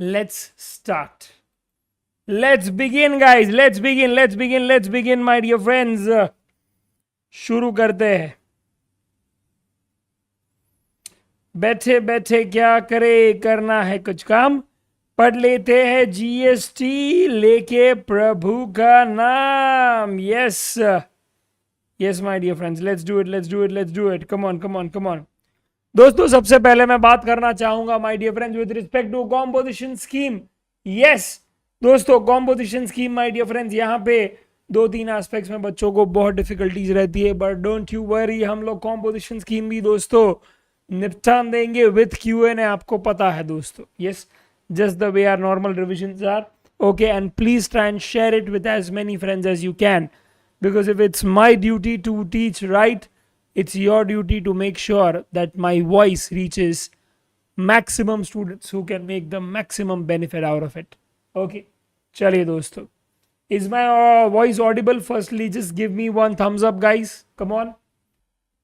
Let's start. Let's begin, guys. Let's begin, my dear friends. शुरू करते हैं. बैठे बैठे क्या करे, करना है कुछ काम, पढ़ लेते हैं जीएसटी लेके प्रभु का नाम. Yes yes my dear friends, let's do it. Come on. दोस्तों, सबसे पहले मैं बात करना चाहूंगा my dear friends with respect to composition scheme. Yes दोस्तों, composition scheme my dear friends, यहाँ पे 2-3 एस्पेक्ट्स में बच्चों को बहुत डिफिकल्टीज रहती है, बट डोंट यू वरी, हम लोग कॉम्पोजिशन स्कीम भी दोस्तों निपटान देंगे विथ Q&A. आपको पता है दोस्तों. Yes, just the way our normal revisions are. Okay, and please try and share it with as many friends as you can, because if it's my duty to teach right, it's your duty to make sure that my voice reaches maximum students who can make the maximum benefit out of it. Okay, chaliye dosto, is my voice audible? Firstly, just give me one thumbs up, guys. Come on,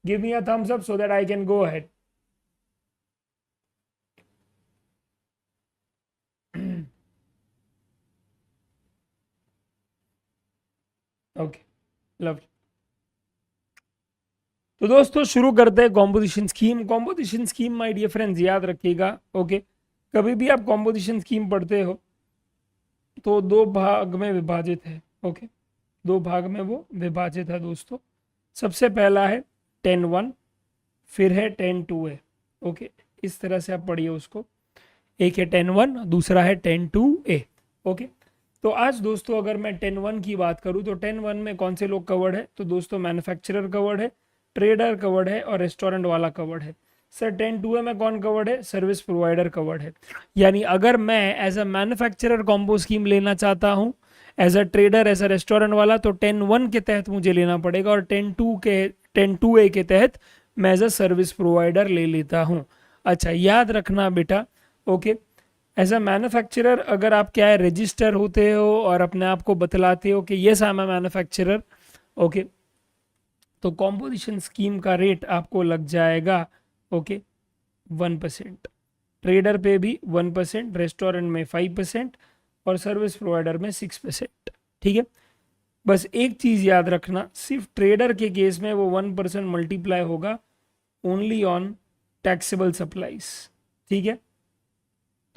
give me a thumbs up so that I can go ahead. Okay, love. तो दोस्तों शुरू करते हैं composition scheme. Composition scheme my dear friends, याद रखिएगा. Okay, कभी भी आप कॉम्पोजिशन स्कीम पढ़ते हो तो 2 भाग में विभाजित है. ओके, 2 भाग में वो विभाजित है दोस्तों. सबसे पहला है 10-1, फिर है 10-2A. ओके, इस तरह से आप पढ़िए उसको. एक है 10-1, दूसरा है 10-2A. ओके, तो आज दोस्तों अगर मैं 10-1 की बात करूं तो 10-1 में कौन से लोग कवर्ड है, तो दोस्तों मैन्युफैक्चरर कवर्ड है, ट्रेडर कवर्ड है और रेस्टोरेंट वाला कवर्ड है. सर 10-2A में कौन कवर्ड है, सर्विस प्रोवाइडर कवर्ड है. यानी अगर मैं as a manufacturer combo scheme लेना चाहता हूं, as a trader, as a restaurant वाला, तो 10-1 के तहत मुझे लेना पड़ेगा, और 10-2A के तहत मैं एज अ सर्विस प्रोवाइडर ले लेता हूँ. अच्छा, याद रखना बेटा. ओके, एज अ मैन्युफैक्चरर अगर आप क्या है, रजिस्टर होते हो और अपने आप को बतलाते हो कि yes I am a manufacturer, okay, तो कॉम्पोजिशन स्कीम का रेट आपको लग जाएगा. ओके, 1%. ट्रेडर पे भी 1%, रेस्टोरेंट में 5% और सर्विस प्रोवाइडर में 6%. ठीक है, बस एक चीज याद रखना, सिर्फ ट्रेडर के केस में वो 1% मल्टीप्लाई होगा ओनली ऑन टैक्सेबल सप्लाईज. ठीक है,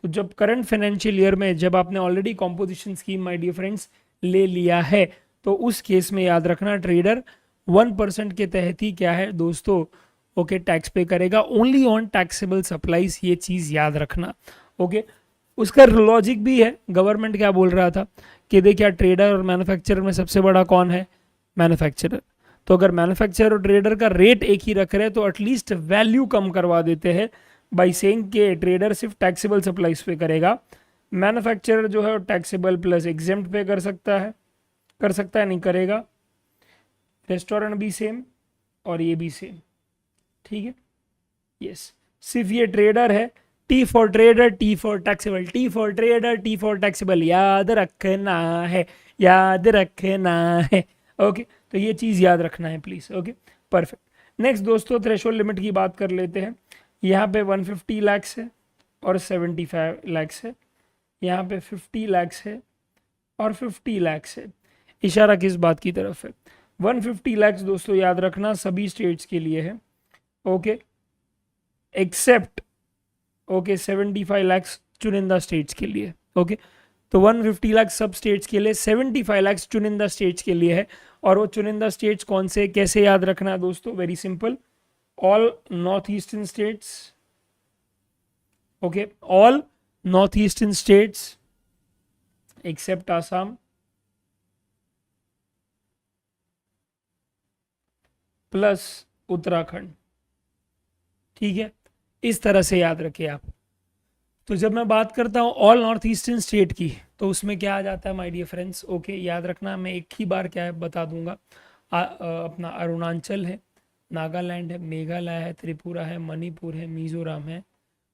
तो जब करंट फाइनेंशियल ईयर में जब आपने already composition scheme my dear friends ले लिया है, तो उस केस में याद रखना ट्रेडर 1% के तहत ही क्या है दोस्तों, ओके, टैक्स पे करेगा ओनली ऑन टैक्सेबल सप्लाईज. ये चीज याद रखना. ओके, उसका लॉजिक भी है. गवर्नमेंट क्या बोल रहा था कि देखिए ट्रेडर और मैन्युफैक्चरर में सबसे बड़ा कौन है, मैन्युफैक्चरर. तो अगर मैन्युफैक्चरर और ट्रेडर का रेट एक ही रख रहे हैं तो एटलीस्ट वैल्यू कम करवा देते हैं बाई सेइंग के ट्रेडर सिर्फ टैक्सेबल सप्लाईज पे करेगा, मैन्युफैक्चरर जो है टैक्सेबल प्लस एग्जेम्प्ट पे कर सकता है नहीं करेगा. रेस्टोरेंट भी सेम और ये भी सेम. ठीक है, यस, सिर्फ ये ट्रेडर है. T for trader, T for taxable, T for trader, T for taxable, याद रखना है, याद रखना है. ओके, तो ये चीज़ याद रखना है प्लीज. Okay, perfect. नेक्स्ट दोस्तों, थ्रेशोल्ड लिमिट की बात कर लेते हैं. यहाँ पे 150 लाख है और 75 लाख है. यहाँ पे 50 लाख है और 50 लाख है. इशारा किस बात की तरफ है, 150 लाख दोस्तों याद रखना सभी स्टेट्स के लिए है. ओके, एक्सेप्ट ओके 75 लाख चुनिंदा स्टेट्स के लिए. ओके, तो 150 लाख सब स्टेट्स के लिए, 75 लाख चुनिंदा स्टेट्स के लिए है. और वो चुनिंदा स्टेट्स कौन से, कैसे याद रखना है दोस्तों, very simple. all northeastern states. Okay, all northeastern states except Assam plus Uttarakhand. ठीक है, इस तरह से याद रखिए आप. तो जब मैं बात करता हूँ ऑल नॉर्थ ईस्टर्न स्टेट की, तो उसमें क्या आ जाता है माय डियर फ्रेंड्स. ओके, याद रखना, मैं एक ही बार क्या है बता दूंगा. अपना अरुणाचल है, नागालैंड है, मेघालय है, त्रिपुरा है, मणिपुर है, मिजोरम है.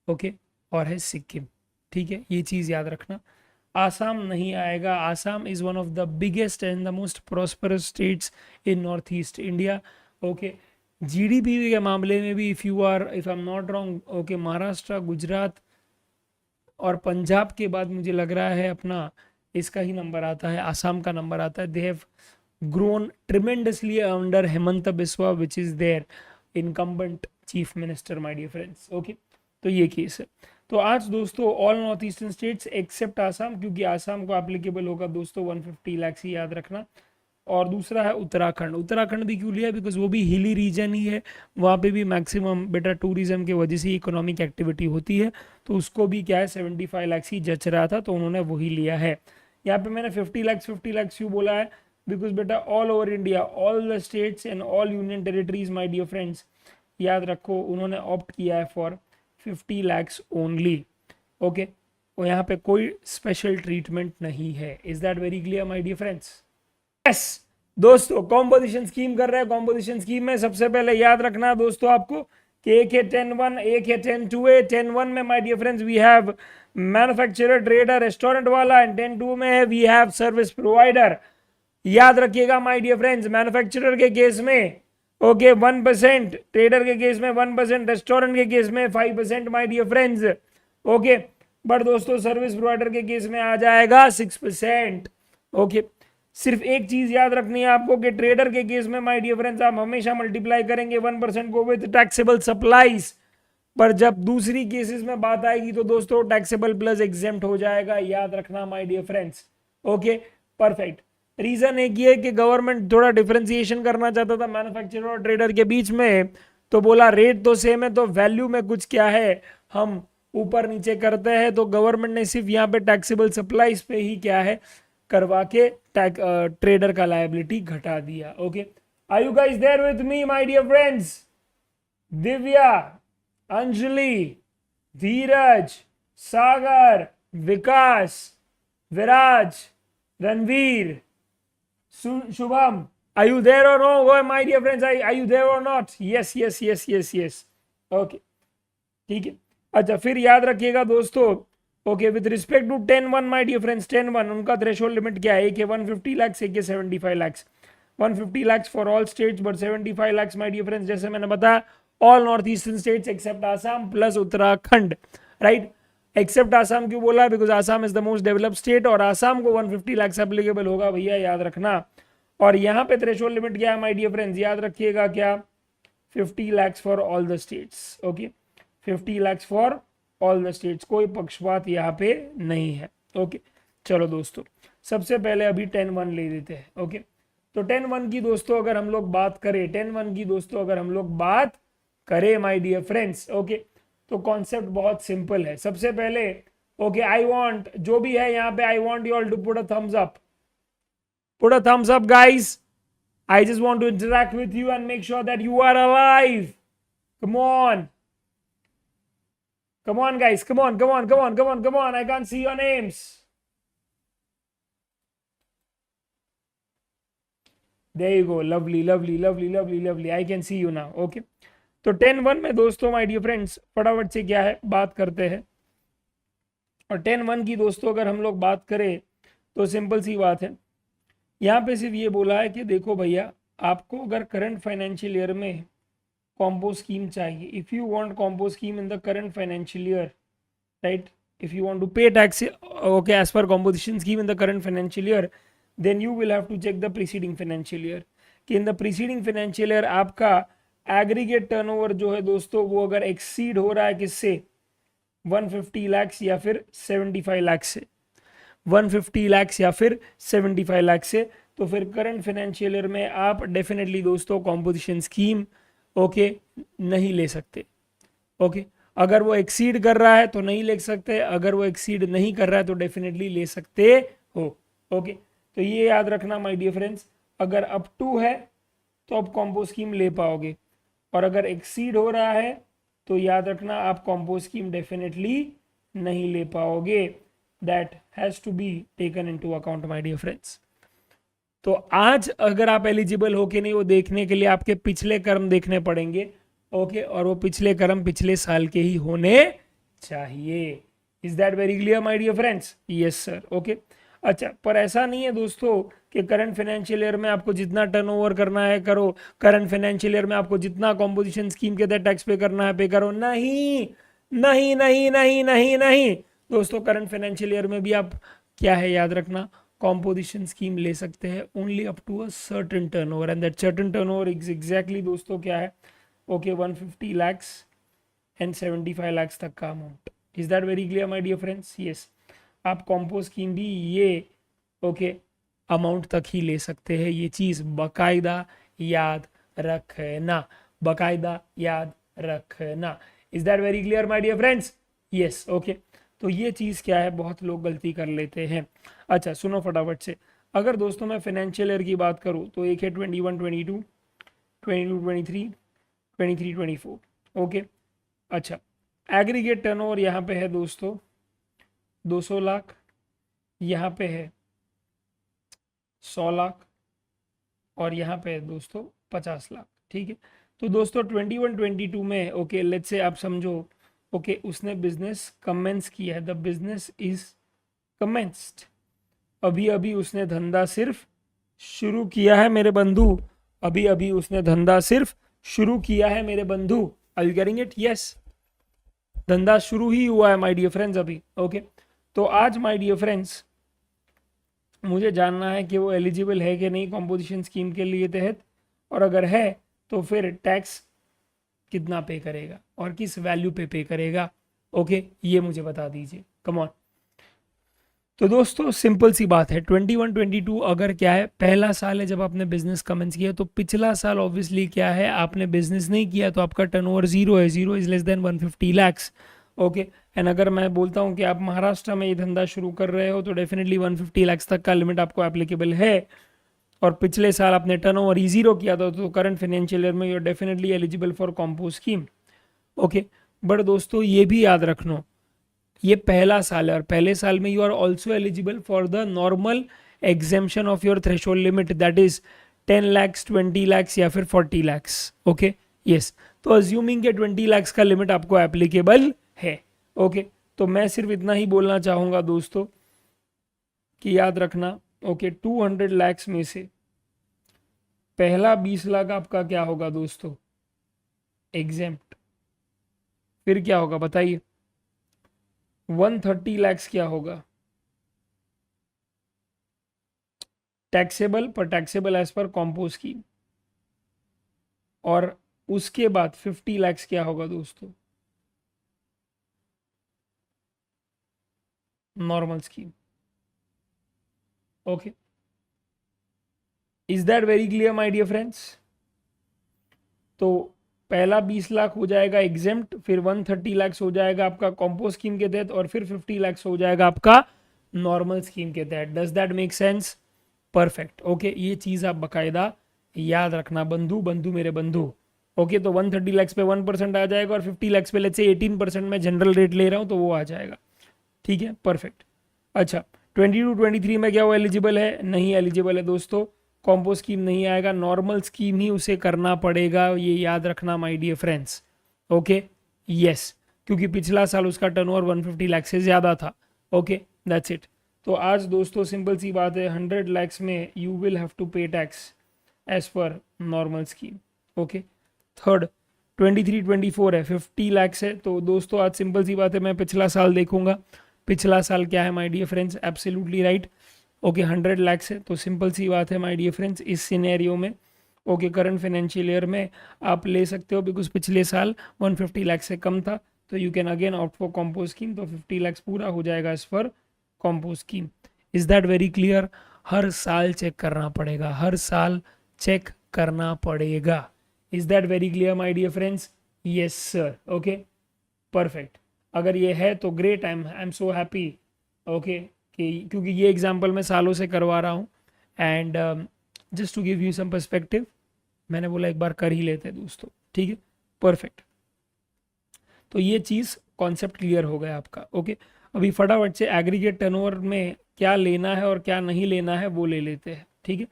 ओके, और है सिक्किम. ठीक है, ये चीज़ याद रखना. आसाम नहीं आएगा. Assam is one of the biggest and the most prosperous states in north east India. Okay, GDP के मामले में भी if I am not wrong, okay, Maharashtra, Gujarat, और पंजाब के बाद मुझे लग रहा है अपना इसका ही नंबर आता है, आसाम का नंबर आता है. They have grown tremendously under Himanta Biswa which is their incumbent chief minister my dear friends. Okay, तो ये केस है. तो आज दोस्तों all north eastern states except Assam, क्योंकि आसाम को एप्लीकेबल होगा दोस्तों 150 लाख ही याद रखना. और दूसरा है उत्तराखंड. उत्तराखंड भी क्यों लिया, बिकॉज वो भी हिली रीजन ही है, वहाँ पे भी मैक्सिमम बेटा टूरिज्म के वजह से इकोनॉमिक एक्टिविटी होती है, तो उसको भी क्या है 75 लाख ही जच रहा था, तो उन्होंने वही लिया है. यहाँ पे मैंने 50 लाख क्यों बोला है, बिकॉज बेटा all over India all the states and all union territories my dear friends, याद रखो उन्होंने ऑप्ट किया है फॉर 50 lakhs ओनली. ओके, और यहाँ पे कोई स्पेशल ट्रीटमेंट नहीं है. Is that very clear my dear friends? Yes दोस्तों, कॉम्पोजिशन स्कीम कर रहे हैं. कॉम्पोजिशन स्कीम में सबसे पहले याद रखना दोस्तों आपको कि एक है 10-1, एक है 10-2. 10-1 में my dear friends we have manufacturer, trader, restaurant वाला, एंड 10-2 में है वी हैव सर्विस प्रोवाइडर. याद रखिएगा माय डियर फ्रेंड्स, मैन्युफैक्चरर के केस में ओके 1%, ट्रेडर के केस में 1%, रेस्टोरेंट के केस में 5% my dear friends. Okay, but दोस्तों सर्विस प्रोवाइडर के केस में आ जाएगा 6%. ओके, सिर्फ एक चीज याद रखनी है आपको कि ट्रेडर के केस में माय डियर फ्रेंड्स आप हमेशा मल्टीप्लाई करेंगे 1% को विद टैक्सेबल सप्लाईज, पर जब दूसरी केसेस में बात आएगी तो दोस्तों टैक्सेबल प्लस एग्जेम्प्ट हो जाएगा. याद रखना my dear friends. Okay, perfect. Reason एक ये है कि गवर्नमेंट थोड़ा डिफरेंशिएशन करना चाहता था मैन्युफैक्चरर और ट्रेडर के बीच में, तो बोला रेट तो सेम है तो वैल्यू में कुछ क्या है हम ऊपर नीचे करते हैं, तो गवर्नमेंट ने सिर्फ यहाँ पे टैक्सेबल सप्लाईज पे ही क्या है करवा के ट्रेडर का लायबिलिटी घटा दिया. Okay, are you guys there with me my dear friends? Divya, Anjali, Dheeraj, Sagar, Vikas, Viraj, Ranveer, Shubham, are you there or no? Oh, my dear friends, are you there or not? Yes. Okay, ठीक है. अच्छा, फिर याद रखिएगा दोस्तों, okay, with respect to 10-1 my dear friends, 10-1 उनका threshold limit क्या है, एक है 150 lakhs, एक है 75 lakhs. 150 lakhs for all states but 75 lakhs my dear friends, जैसे मैंने बताया all north eastern states except Assam plus Uttarakhand. Right, except Assam क्यों बोला, because Assam is the most developed state और आसाम को 150 lakhs एप्लीकेबल होगा भैया, याद रखना. और यहाँ पे थ्रेशोल्ड लिमिट क्या है माय डियर फ्रेंड्स, याद रखिएगा क्या, 50 lakhs for all the states. Okay, 50 lakhs for all the states, कोई पक्षपात यहाँ पे नहीं है. ओके, चलो दोस्तों सबसे पहले अभी 10-1 ले लेते हैं. ओके, तो 10-1 की दोस्तों अगर हम लोग बात करें, 10-1 की दोस्तों अगर हम लोग बात करें माय डियर फ्रेंड्स, ओके, तो कॉन्सेप्ट बहुत सिंपल है. सबसे पहले ओके, आई वांट, जो भी है यहाँ पे, I want you all to put a thumbs up. Put a thumbs up, guys. I just want to interact with you and make sure that you are alive. Come on. Come on, guys. Come on. I can't see your names. There you go. Lovely. I can see you now. Okay. तो 10-1 में दोस्तों my dear friends फटाफट से क्या है बात करते हैं. और 10-1 की दोस्तों अगर हम लोग बात करें तो सिंपल सी बात है, यहाँ पे सिर्फ ये बोला है कि देखो भैया, आपको अगर करंट फाइनेंशियल ईयर में कॉम्बो स्कीम चाहिए, if you want combo scheme in the current financial year, right, if you want to pay tax okay as per composition scheme in the current financial year, then you will have to check the preceding financial year कि in the preceding financial year आपका aggregate turnover जो है दोस्तों वो अगर exceed हो रहा है किससे, 150 lakhs या फिर 75 lakhs से, 150 lakhs या फिर 75 lakhs से, तो फिर करंट फाइनेंशियल ईयर में आप डेफिनेटली दोस्तों कॉम्पोजिशन स्कीम ओके नहीं ले सकते. ओके, अगर वो एक्सीड कर रहा है तो नहीं ले सकते, अगर वो एक्सीड नहीं कर रहा है तो डेफिनेटली ले सकते हो. ओके, तो ये याद रखना माय डियर फ्रेंड्स, अगर अप टू है तो आप कॉम्बो स्कीम ले पाओगे, और अगर एक्सीड हो रहा है तो याद रखना आप कॉम्बो स्कीम डेफिनेटली नहीं ले पाओगे. That has to be taken into account my dear friends. तो आज अगर आप एलिजिबल हो कि नहीं वो देखने के लिए आपके पिछले कर्म देखने पड़ेंगे. ओके, और वो पिछले कर्म पिछले साल के ही होने चाहिए. Is that very clear my dear friends? Yes sir. Okay, अच्छा, पर ऐसा नहीं है दोस्तों कि करंट फाइनेंशियल ईयर में आपको जितना टर्नओवर करना है करो, करंट फाइनेंशियल ईयर में आपको जितना कॉम्पोजिशन स्कीम के तहत टैक्स पे करना है पे करो. नहीं नहीं नहीं नहीं नहीं नहीं, दोस्तों करंट फाइनेंशियल ईयर में भी आप क्या है याद रखना, कॉम्पोजिशन स्कीम ले सकते हैं only up to a certain turnover, and that certain turnover is exactly दोस्तों क्या है, ओके 150 lakhs एंड 75 lakhs तक का amount. Is that very clear my dear friends? Yes, आप कॉम्पो स्कीम भी ये ओके अमाउंट तक ही ले सकते हैं, ये चीज़ बाकायदा याद रखना, बाकायदा याद रखना। Is that very clear my dear friends? Yes, okay. तो ये चीज़ क्या है, बहुत लोग गलती कर लेते हैं। अच्छा सुनो फटाफट से, अगर दोस्तों मैं फाइनेंशियल ईयर की बात करूँ तो एक है 21 22, 22 23, 23 24, ओके। अच्छा एग्रीगेट टर्नओवर यहाँ पे है दोस्तों 200 लाख, यहाँ पे है 100 लाख, और यहाँ पे है दोस्तों 50 लाख, ठीक है। तो दोस्तों 21 22 में ओके लेट्स से आप समझो ओके उसने बिजनेस कमेंस किया है, द बिजनेस इज कमेंस्ड, अभी अभी उसने धंधा सिर्फ शुरू किया है मेरे बंधु, अभी अभी उसने धंधा सिर्फ शुरू किया है मेरे बंधु। Are you getting it? Yes, धंधा शुरू ही हुआ है माय डियर फ्रेंड्स अभी, ओके। तो आज माय डियर फ्रेंड्स मुझे जानना है कि वो एलिजिबल है कि नहीं कॉम्पोजिशन स्कीम के लिए तहत, और अगर है तो फिर टैक्स कितना पे करेगा और किस वैल्यू पे करेगा, ओके ये मुझे बता दीजिए, कम ऑन। तो दोस्तों सिंपल सी बात है, 21 22 अगर क्या है पहला साल है जब आपने बिजनेस कमेंस किया, तो पिछला साल ऑब्वियसली क्या है आपने बिजनेस नहीं किया तो आपका टर्नओवर जीरो है, zero is less than 150 lakhs, okay. And अगर मैं बोलता हूँ कि आप महाराष्ट्र में ये धंधा शुरू कर रहे हो तो डेफिनेटली 150 lakhs तक का लिमिट आपको एप्लीकेबल है, और पिछले साल आपने टर्नओवर ही जीरो किया था तो करंट फाइनेंशियल ईयर में you are definitely eligible for compo scheme, okay. But दोस्तों ये भी याद रखना ये पहला साल है, और पहले साल में you are also eligible for the normal exemption of your threshold limit, that is 10 lakhs 20 lakhs या फिर 40 lakhs, ओके। यस, तो अज्यूमिंग के 20 lakhs का लिमिट आपको एप्लीकेबल है, ओके। तो मैं सिर्फ इतना ही बोलना चाहूंगा दोस्तों कि याद रखना ओके 200 lakhs में से पहला 20 लाख आपका क्या होगा दोस्तों, एग्जेम्प्ट, फिर क्या होगा बताइए, 130 lakhs क्या होगा, टैक्सेबल, पर taxable as per compo scheme, और उसके बाद 50 lakhs क्या होगा दोस्तों, normal scheme, okay. Is that very clear my dear friends? तो पहला 20 लाख हो जाएगा एग्जेम्प्ट, फिर 130 lakhs हो जाएगा आपका कॉम्पो स्कीम के तहत, और फिर 50 lakhs हो जाएगा आपका नॉर्मल स्कीम के तहत। Does that make sense? Perfect, okay. ये चीज आप बकायदा याद रखना बंधु, बंधु मेरे बंधु, ओके। तो 130 lakhs पे 1% आ जाएगा, और 50 lakhs पे लेट्स से 18% में जनरल रेट ले रहा हूँ तो वो आ जाएगा, ठीक है, परफेक्ट। अच्छा 22 23 में क्या वो एलिजिबल है? नहीं एलिजिबल है दोस्तों, कॉम्पो स्कीम नहीं आएगा, नॉर्मल स्कीम ही उसे करना पड़ेगा, ये याद रखना my dear friends, okay. Yes, क्योंकि पिछला साल उसका टर्नओवर 150 लाख से ज़्यादा था, ओके दैट्स इट। तो आज दोस्तों सिंपल सी बात है, 100 lakhs में you will have to pay tax as per normal scheme, okay. Third 23 24 है, 50 lakhs है, तो दोस्तों आज सिंपल सी बात है मैं पिछला साल देखूंगा, पिछला साल क्या है my dear friends, absolutely right, okay 100 lakhs है, तो सिंपल सी बात है माय डियर फ्रेंड्स इस सिनेरियो में ओके करंट फाइनेंशियल ईयर में आप ले सकते हो, बिकॉज पिछले साल 150 लाख से कम था, तो you can again opt for compo scheme, तो 50 lakhs पूरा हो जाएगा इस पर compo scheme. Is that very clear? हर साल चेक करना पड़ेगा, हर साल चेक करना पड़ेगा। Is that very clear my dear friends? Yes sir, okay perfect. अगर ये है तो great, I am so happy, okay, कि क्योंकि ये एग्जाम्पल मैं सालों से करवा रहा हूँ, and just to give you some perspective मैंने बोला एक बार कर ही लेते हैं दोस्तों, ठीक है, परफेक्ट। तो ये चीज़ कॉन्सेप्ट क्लियर हो गया आपका, ओके। अभी फटाफट से एग्रीगेट टर्नओवर में क्या लेना है और क्या नहीं लेना है वो ले लेते हैं, ठीक है।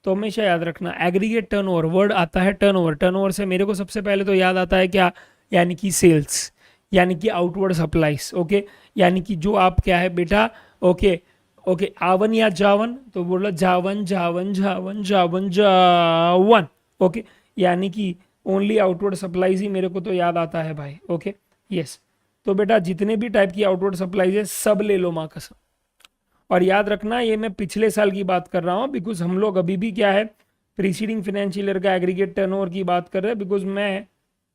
तो हमेशा याद रखना एग्रीगेट टर्नओवर, वर्ड आता है टर्नओवर, टर्नओवर से मेरे को सबसे पहले तो याद आता है क्या, यानी कि सेल्स, यानी कि आउटवर्ड सप्लाईज, ओके। यानी कि जो आप क्या है बेटा, ओके ओके आवन या जावन, तो बोला जावन जावन जावन जावन जावन, ओके। यानी कि ओनली आउटवर्ड सप्लाईज ही मेरे को तो याद आता है भाई, ओके यस। तो बेटा जितने भी टाइप की आउटवर्ड सप्लाईज है सब ले लो माँ कसम। और याद रखना ये मैं पिछले साल की बात कर रहा हूँ, बिकॉज हम लोग अभी भी क्या है प्रीसीडिंग फाइनेंशियल ईयर का एग्रीगेट टर्नओवर की बात कर रहे हैं, बिकॉज मैं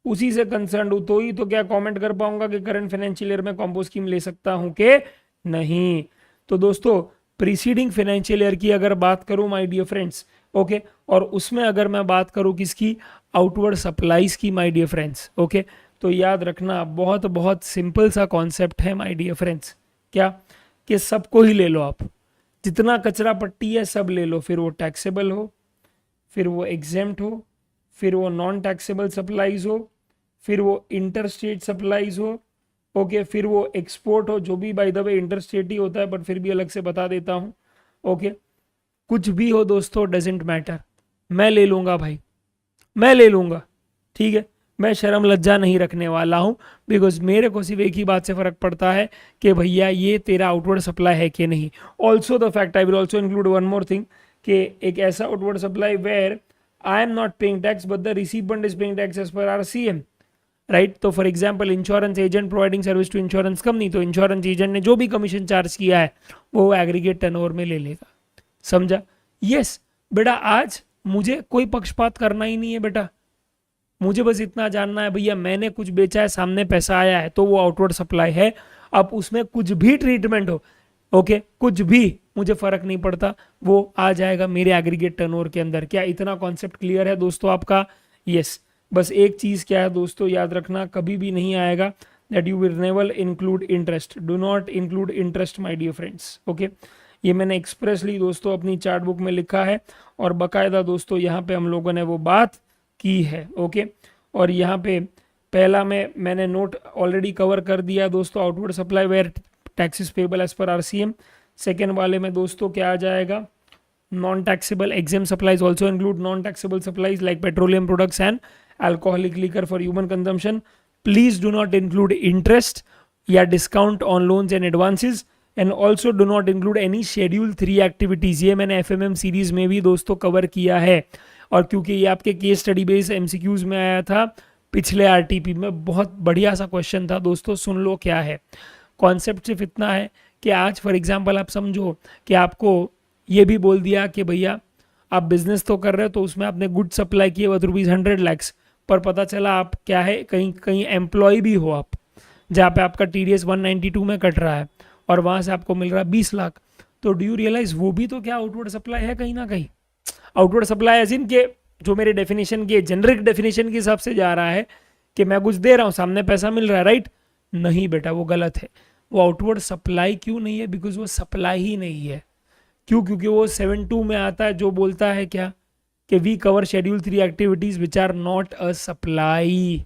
उसी से कंसर्न हूँ। तो ही तो क्या कमेंट कर पाऊंगा कि करंट फाइनेंशियल ईयर में कॉम्बो स्कीम ले सकता हूँ कि नहीं। तो दोस्तों प्रीसीडिंग फाइनेंशियल ईयर की अगर बात करूं माय डियर फ्रेंड्स, ओके, और उसमें अगर मैं बात करूं किसकी, आउटवर्ड सप्लाईज की माय डियर फ्रेंड्स, ओके, तो याद रखना बहुत बहुत सिंपल सा कॉन्सेप्ट है माय डियर फ्रेंड्स, क्या कि सबको ही ले लो आप, जितना कचरा पट्टी है सब ले लो, फिर वो टैक्सेबल हो, फिर वो एग्जेम्प्ट हो, फिर वो नॉन टैक्सेबल सप्लाईज हो, फिर वो इंटर स्टेट सप्लाईज हो, ओके, फिर वो एक्सपोर्ट हो, जो भी by the way inter state ही होता है बट फिर भी अलग से बता देता हूँ, ओके, कुछ भी हो दोस्तों डजेंट मैटर, मैं ले लूंगा भाई, मैं ले लूंगा, ठीक है। मैं शर्म लज्जा नहीं रखने वाला हूं, बिकॉज मेरे को सिर्फ एक ही बात से फर्क पड़ता है कि भैया ये तेरा आउटवर्ड सप्लाई है कि नहीं। Also the fact I will also include one more thing, कि एक ऐसा outward supply where I am not paying tax but the recipient is paying tax as per RCM, right. तो for example insurance agent providing service to insurance company, तो insurance agent ने जो भी commission charge किया है वो aggregate turnover में ले लेगा, समझा। यस बेटा, आज मुझे कोई पक्षपात करना ही नहीं है बेटा, मुझे बस इतना जानना है भैया मैंने कुछ बेचा है, सामने पैसा आया है तो वो आउटवर्ड सप्लाई है। अब उसमें कुछ भी ट्रीटमेंट हो, ओके, कुछ भी मुझे फर्क नहीं पड़ता, वो आ जाएगा मेरे एग्रीगेट टर्नओवर के अंदर। क्या इतना कॉन्सेप्ट क्लियर है दोस्तों आपका? यस। बस एक चीज क्या है दोस्तों याद रखना, कभी भी नहीं आएगा that you will never include interest, do not include interest my dear friends, okay. ये मैंने एक्सप्रेसली दोस्तों अपनी चार्ट बुक में लिखा है और बकायदा दोस्तों यहाँ पे हम लोगों ने वो बात की है, ओके। और यहाँ पे पहला में मैंने नोट ऑलरेडी कवर कर दिया दोस्तों, outward supply where taxes payable as per RCM. Second वाले में दोस्तों क्या आ जाएगा, non taxable exempt supplies also include non taxable supplies like petroleum products and alcoholic liquor for human consumption. Please do not include interest या discount on loans and advances, and also do not include any schedule 3 activities. ये मैंने एफएमएम series में भी दोस्तों cover किया है, और क्योंकि ये आपके केस स्टडी बेस एमसीक्यूज में आया था पिछले आरटीपी में, बहुत बढ़िया सा क्वेश्चन था दोस्तों, सुन लो क्या है। कॉन्सेप्ट सिर्फ इतना है कि आज फॉर एग्जांपल आप समझो कि आपको ये भी बोल दिया कि भैया आप बिजनेस तो कर रहे हो तो उसमें आपने गुड सप्लाई किए विद ₹100 lakhs, पर पता चला आप क्या है कहीं कहीं एम्प्लॉय भी हो आप, जहाँ पे आपका TDS 192 में कट रहा है और वहाँ से आपको मिल रहा है 20 लाख, तो डू यू रियलाइज वो भी तो क्या आउटवर्ड सप्लाई है कहीं ना कहीं। आउटवर्ड सप्लाई एज इन के जो मेरे डेफिनेशन के जेनरिक डेफिनेशन के हिसाब से जा रहा है कि मैं कुछ दे रहा हूँ सामने पैसा मिल रहा है, राइट। नहीं बेटा वो गलत है, वो आउटवर्ड सप्लाई क्यों नहीं है, बिकॉज वो सप्लाई ही नहीं है। क्यों? क्योंकि वो 7.2 में आता है जो बोलता है क्या कि we cover schedule 3 activities which are not a supply.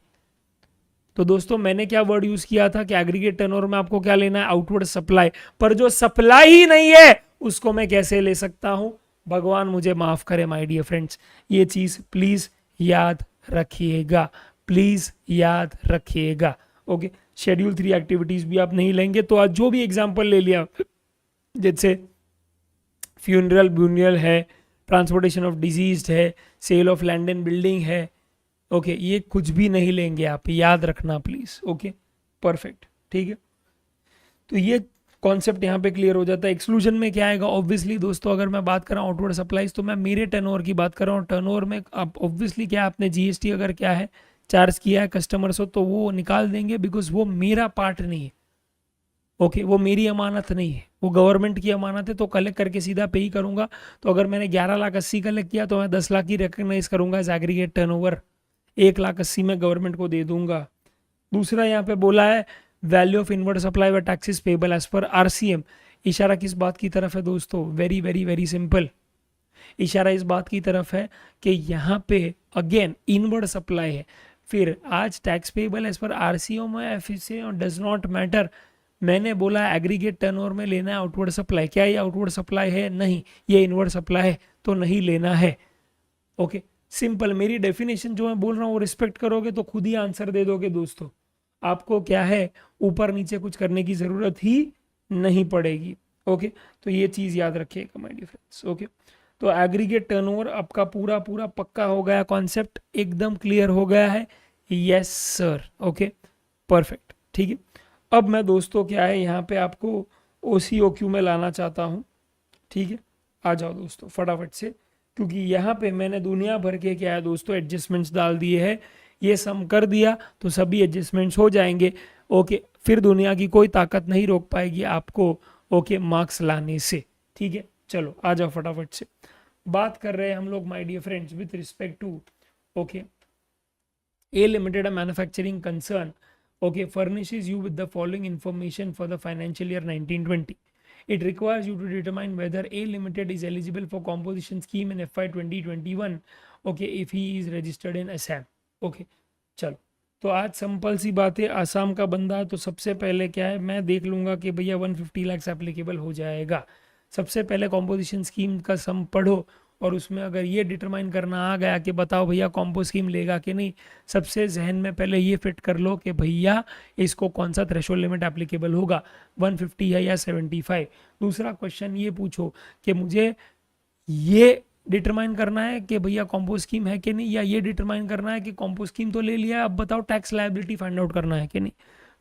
तो दोस्तों मैंने क्या वर्ड यूज किया था कि एग्रीगेट टर्नओवर में आपको क्या लेना है, आउटवर्ड सप्लाई, पर जो सप्लाई ही नहीं है उसको मैं कैसे ले सकता हूं, भगवान मुझे माफ करे माय डियर फ्रेंड्स। ये चीज प्लीज याद रखिएगा, प्लीज याद रखिएगा, ओके। शेड्यूल 3 एक्टिविटीज भी आप नहीं लेंगे तो आज जो भी एग्जांपल ले लिया, जैसे फ्यूनरल ब्यूनियल है, ट्रांसपोर्टेशन ऑफ डिजीज है, sale of land and building है, ओके, ये कुछ भी नहीं लेंगे आप, याद रखना प्लीज, ओके, परफेक्ट, ठीक है। तो ये कॉन्सेप्ट यहाँ पे क्लियर हो जाता है। एक्सक्लूजन में क्या आएगा, ऑब्वियसली दोस्तों अगर मैं बात कर रहा हूँ आउटवर्ड सप्लाईज तो मैं मेरे टर्नओवर की बात कर रहा हूँ। टर्नओवर में आप ऑब्वियसली क्या आपने जीएसटी अगर क्या है चार्ज किया है कस्टमर्स हो तो वो निकाल देंगे, बिकॉज वो मेरा पार्ट नहीं है, ओके, वो मेरी अमानत नहीं है, वो गवर्नमेंट की अमानत है, तो कलेक्ट करके सीधा पे ही करूंगा। तो अगर मैंने 11,80,000 कलेक्ट किया तो मैं 10 लाख की रिकग्नाइज करूंगा एज एग्रीगेट टर्नओवर, 1,80,000 में गवर्नमेंट को दे दूंगा। दूसरा यहाँ पे बोला है वैल्यू ऑफ इनवर्ड सप्लाई व taxes payable as per RCM. इशारा किस बात की तरफ है दोस्तों, वेरी वेरी वेरी सिंपल, इशारा इस बात की तरफ है कि यहाँ पे अगेन इनवर्ड सप्लाई है, फिर आज tax payable as per RCO में एफसी डज नॉट मैटर। मैंने बोला एग्रीगेट टर्नओवर में लेना है आउटवर्ड सप्लाई, क्या ये आउटवर्ड सप्लाई है, नहीं, ये इनवर्ड सप्लाई है तो नहीं लेना है, ओके, सिंपल। मेरी डेफिनेशन जो मैं बोल रहा हूँ वो रिस्पेक्ट करोगे तो खुद ही आंसर दे दोगे दोस्तों, आपको क्या है ऊपर नीचे कुछ करने की जरूरत ही नहीं पड़ेगी, ओके। तो ये चीज याद रखिएगा माय डियर फ्रेंड्स, ओके। तो एग्रीगेट टर्नओवर आपका पूरा पूरा पक्का हो गया, कॉन्सेप्ट एकदम क्लियर हो गया है, यस सर, ओके, परफेक्ट, ठीक है। अब मैं दोस्तों क्या है यहाँ पे आपको OCOQ में लाना चाहता हूँ, ठीक है। आ जाओ दोस्तों फटाफट से, क्योंकि यहाँ पे मैंने दुनिया भर के क्या है दोस्तों एडजस्टमेंट्स डाल दिए हैं। ये सम कर दिया तो सभी एडजस्टमेंट्स हो जाएंगे, ओके। फिर दुनिया की कोई ताकत नहीं रोक पाएगी आपको, ओके, मार्क्स लाने से, ठीक है। चलो आ जाओ फटाफट से। बात कर रहे हैं हम लोग my dear friends with respect to, okay, A Limited, a manufacturing concern, okay, furnishes you with the following information for the financial year 1920. It requires you to determine whether A Limited is eligible for composition scheme in FY 2021, okay, if he is registered in Assam, okay। चलो, तो आज simple सी बात है, आसाम का बंदा है तो सबसे पहले क्या है, मैं देख लूंगा कि भैया 150 लाख एप्लीकेबल हो जाएगा। सबसे पहले कॉम्पोजिशन स्कीम का सम पढ़ो, और उसमें अगर ये डिटरमाइन करना आ गया कि बताओ भैया कॉम्पो स्कीम लेगा कि नहीं, सबसे जहन में पहले ये फिट कर लो कि भैया इसको कौन सा थ्रेशोल्ड लिमिट एप्लीकेबल होगा, 150 है या 75। दूसरा क्वेश्चन ये पूछो कि मुझे ये डिटरमाइन करना है कि भैया कॉम्पो स्कीम है कि नहीं, या ये डिटरमाइन करना है कि कॉम्पो स्कीम तो ले लिया, अब बताओ टैक्स लायबिलिटी फाइंड आउट करना है कि नहीं।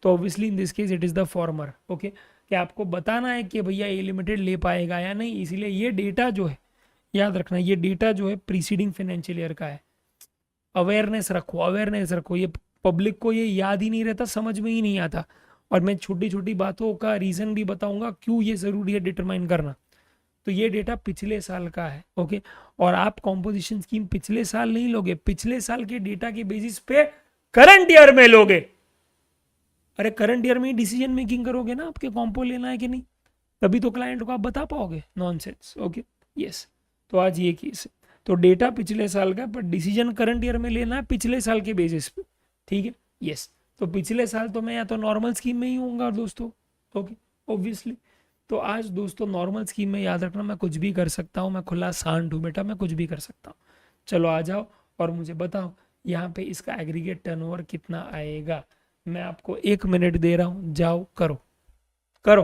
तो obviously in this case it is the former, okay, कि आपको बताना है कि भैया ए लिमिटेड ले पाएगा या नहीं। इसीलिए ये डेटा जो है, याद रखना, ये डेटा जो है प्रीसीडिंग फाइनेंशियल ईयर का है। अवेयरनेस रखो, अवेयरनेस रखो, ये पब्लिक को ये याद ही नहीं रहता, समझ में ही नहीं आता। और मैं छोटी छोटी बातों का रीज़न भी बताऊंगा क्यों ये ज़रूरी है डिटरमाइन करना। तो ये डेटा पिछले साल का है, ओके। और आप कॉम्पोजिशन स्कीम पिछले साल नहीं लोगे, पिछले साल के डेटा के बेसिस पे करंट ईयर में लोगे। अरे करंट ईयर में ही डिसीजन मेकिंग करोगे ना, आपके कॉम्पो लेना है कि नहीं, तभी तो क्लाइंट को आप बता पाओगे। Nonsense, okay, yes. तो आज ये केस है, तो डेटा पिछले साल का, पर डिसीजन करंट ईयर में लेना है पिछले साल के बेसिस पे, ठीक है, यस। तो पिछले साल तो मैं या तो नॉर्मल स्कीम में ही हूँगा दोस्तों, ओके, ऑब्वियसली। तो आज दोस्तों नॉर्मल स्कीम में याद रखना मैं कुछ भी कर सकता हूँ, मैं खुला सांड हूँ बेटा, मैं कुछ भी कर सकता हूँ। चलो आ जाओ और मुझे बताओ यहाँ पे इसका एग्रीगेट टर्नओवर कितना आएगा। मैं आपको 1 मिनट दे रहा हूँ, जाओ करो, करो,